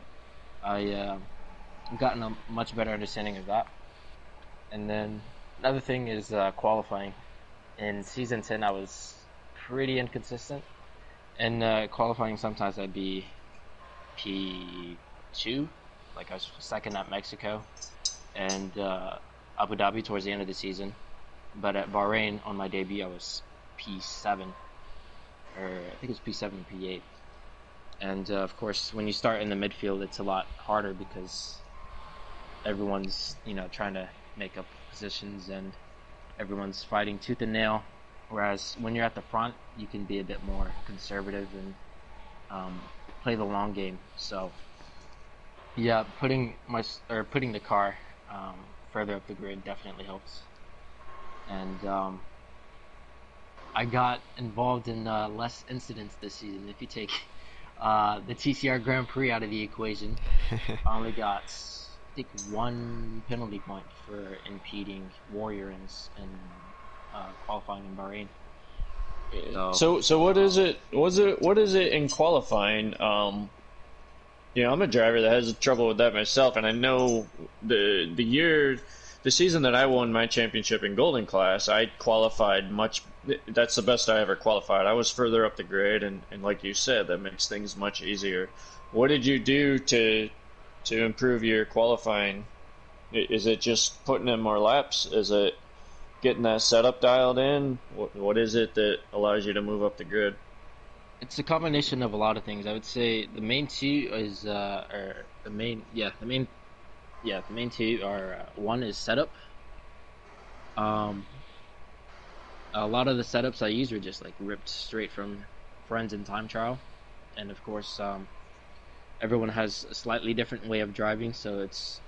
I've gotten a much better understanding of that. And then another thing is qualifying. In season 10, I was pretty inconsistent. In qualifying, sometimes I'd be P2, like I was second at Mexico, and Abu Dhabi towards the end of the season. But at Bahrain, on my debut, I was P7, or I think it was P7, P8. And of course, when you start in the midfield, it's a lot harder because everyone's trying to make up positions and everyone's fighting tooth and nail. Whereas when you're at the front, you can be a bit more conservative and play the long game. So yeah, putting the car further up the grid definitely helps. And I got involved in less incidents this season. If you take the TCR Grand Prix out of the equation, I only got, I think, 1 penalty point for impeding Warrior in qualifying in Bahrain. So what is it? What is it in qualifying? I'm a driver that has trouble with that myself, and I know the season that I won my championship in Golden Class, I qualified much. That's the best I ever qualified. I was further up the grid, and like you said, that makes things much easier. What did you do to improve your qualifying? Is it just putting in more laps? Is it getting that setup dialed in? What is it that allows you to move up the grid? It's a combination of a lot of things. I would say the main two is, the main two are one is setup. A lot of the setups I use are just like ripped straight from friends in time trial, and of course, everyone has a slightly different way of driving, so it's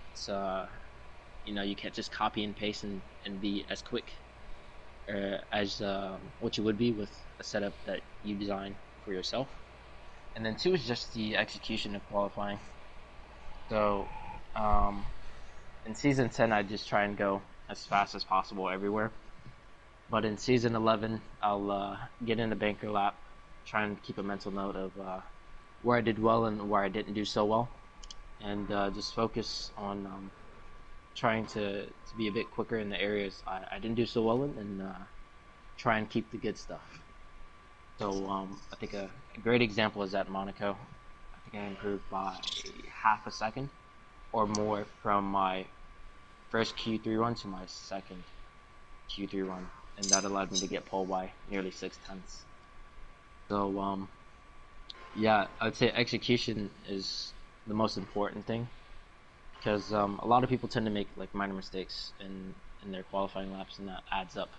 you can't just copy and paste and be as quick as what you would be with a setup that you design for yourself. And then two is just the execution of qualifying. So in season 10, I just try and go as fast as possible everywhere. But in season 11, I'll get in the banker lap, try and keep a mental note of where I did well and where I didn't do so well, and just focus on trying to be a bit quicker in the areas I didn't do so well in, and try and keep the good stuff. So I think a great example is at Monaco. I think think I improved by half a second or more from my first Q3 run to my second Q3 run, and that allowed me to get pole by nearly 6/10. So yeah, I'd say execution is the most important thing, because a lot of people tend to make like minor mistakes in their qualifying laps, and that adds up,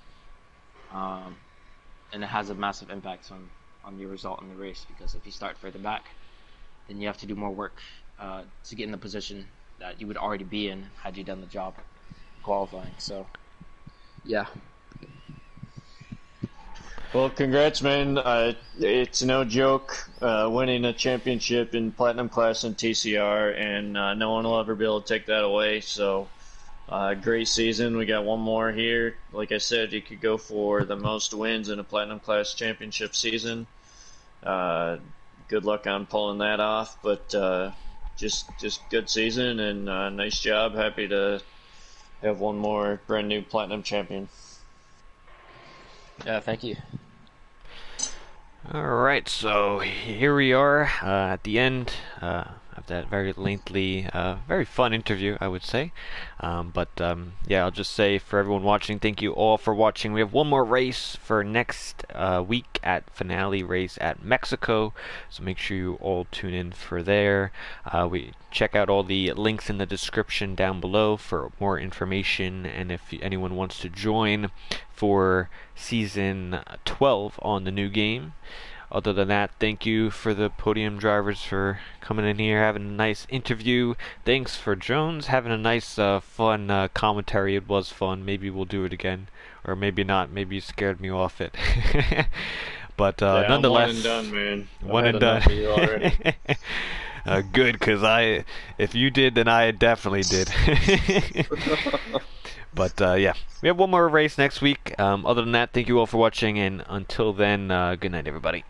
and it has a massive impact on your result in the race, because if you start further back, then you have to do more work to get in the position that you would already be in had you done the job qualifying. So yeah. Well, congrats, man. It's no joke winning a championship in Platinum class in TCR, and no one will ever be able to take that away. So, great season. We got one more here. Like I said, you could go for the most wins in a Platinum class championship season. Good luck on pulling that off, but just good season and nice job. Happy to have one more brand new Platinum champion. Yeah, thank you. Alright, so here we are at the end of that very lengthy, very fun interview, I would say. Yeah, I'll just say for everyone watching, thank you all for watching. We have one more race for next week at finale race at Mexico, so make sure you all tune in for there. We check out all the links in the description down below for more information, and if anyone wants to join for season 12 on the new game. Other than that, thank you for the podium drivers for coming in here, having a nice interview. Thanks for Jones, having a nice, fun commentary. It was fun. Maybe we'll do it again, or maybe not. Maybe you scared me off it. But yeah, nonetheless, one and done, man. One and done. You already. Good, because if you did, then I definitely did. But yeah, we have one more race next week. Other than that, thank you all for watching, and until then, good night, everybody.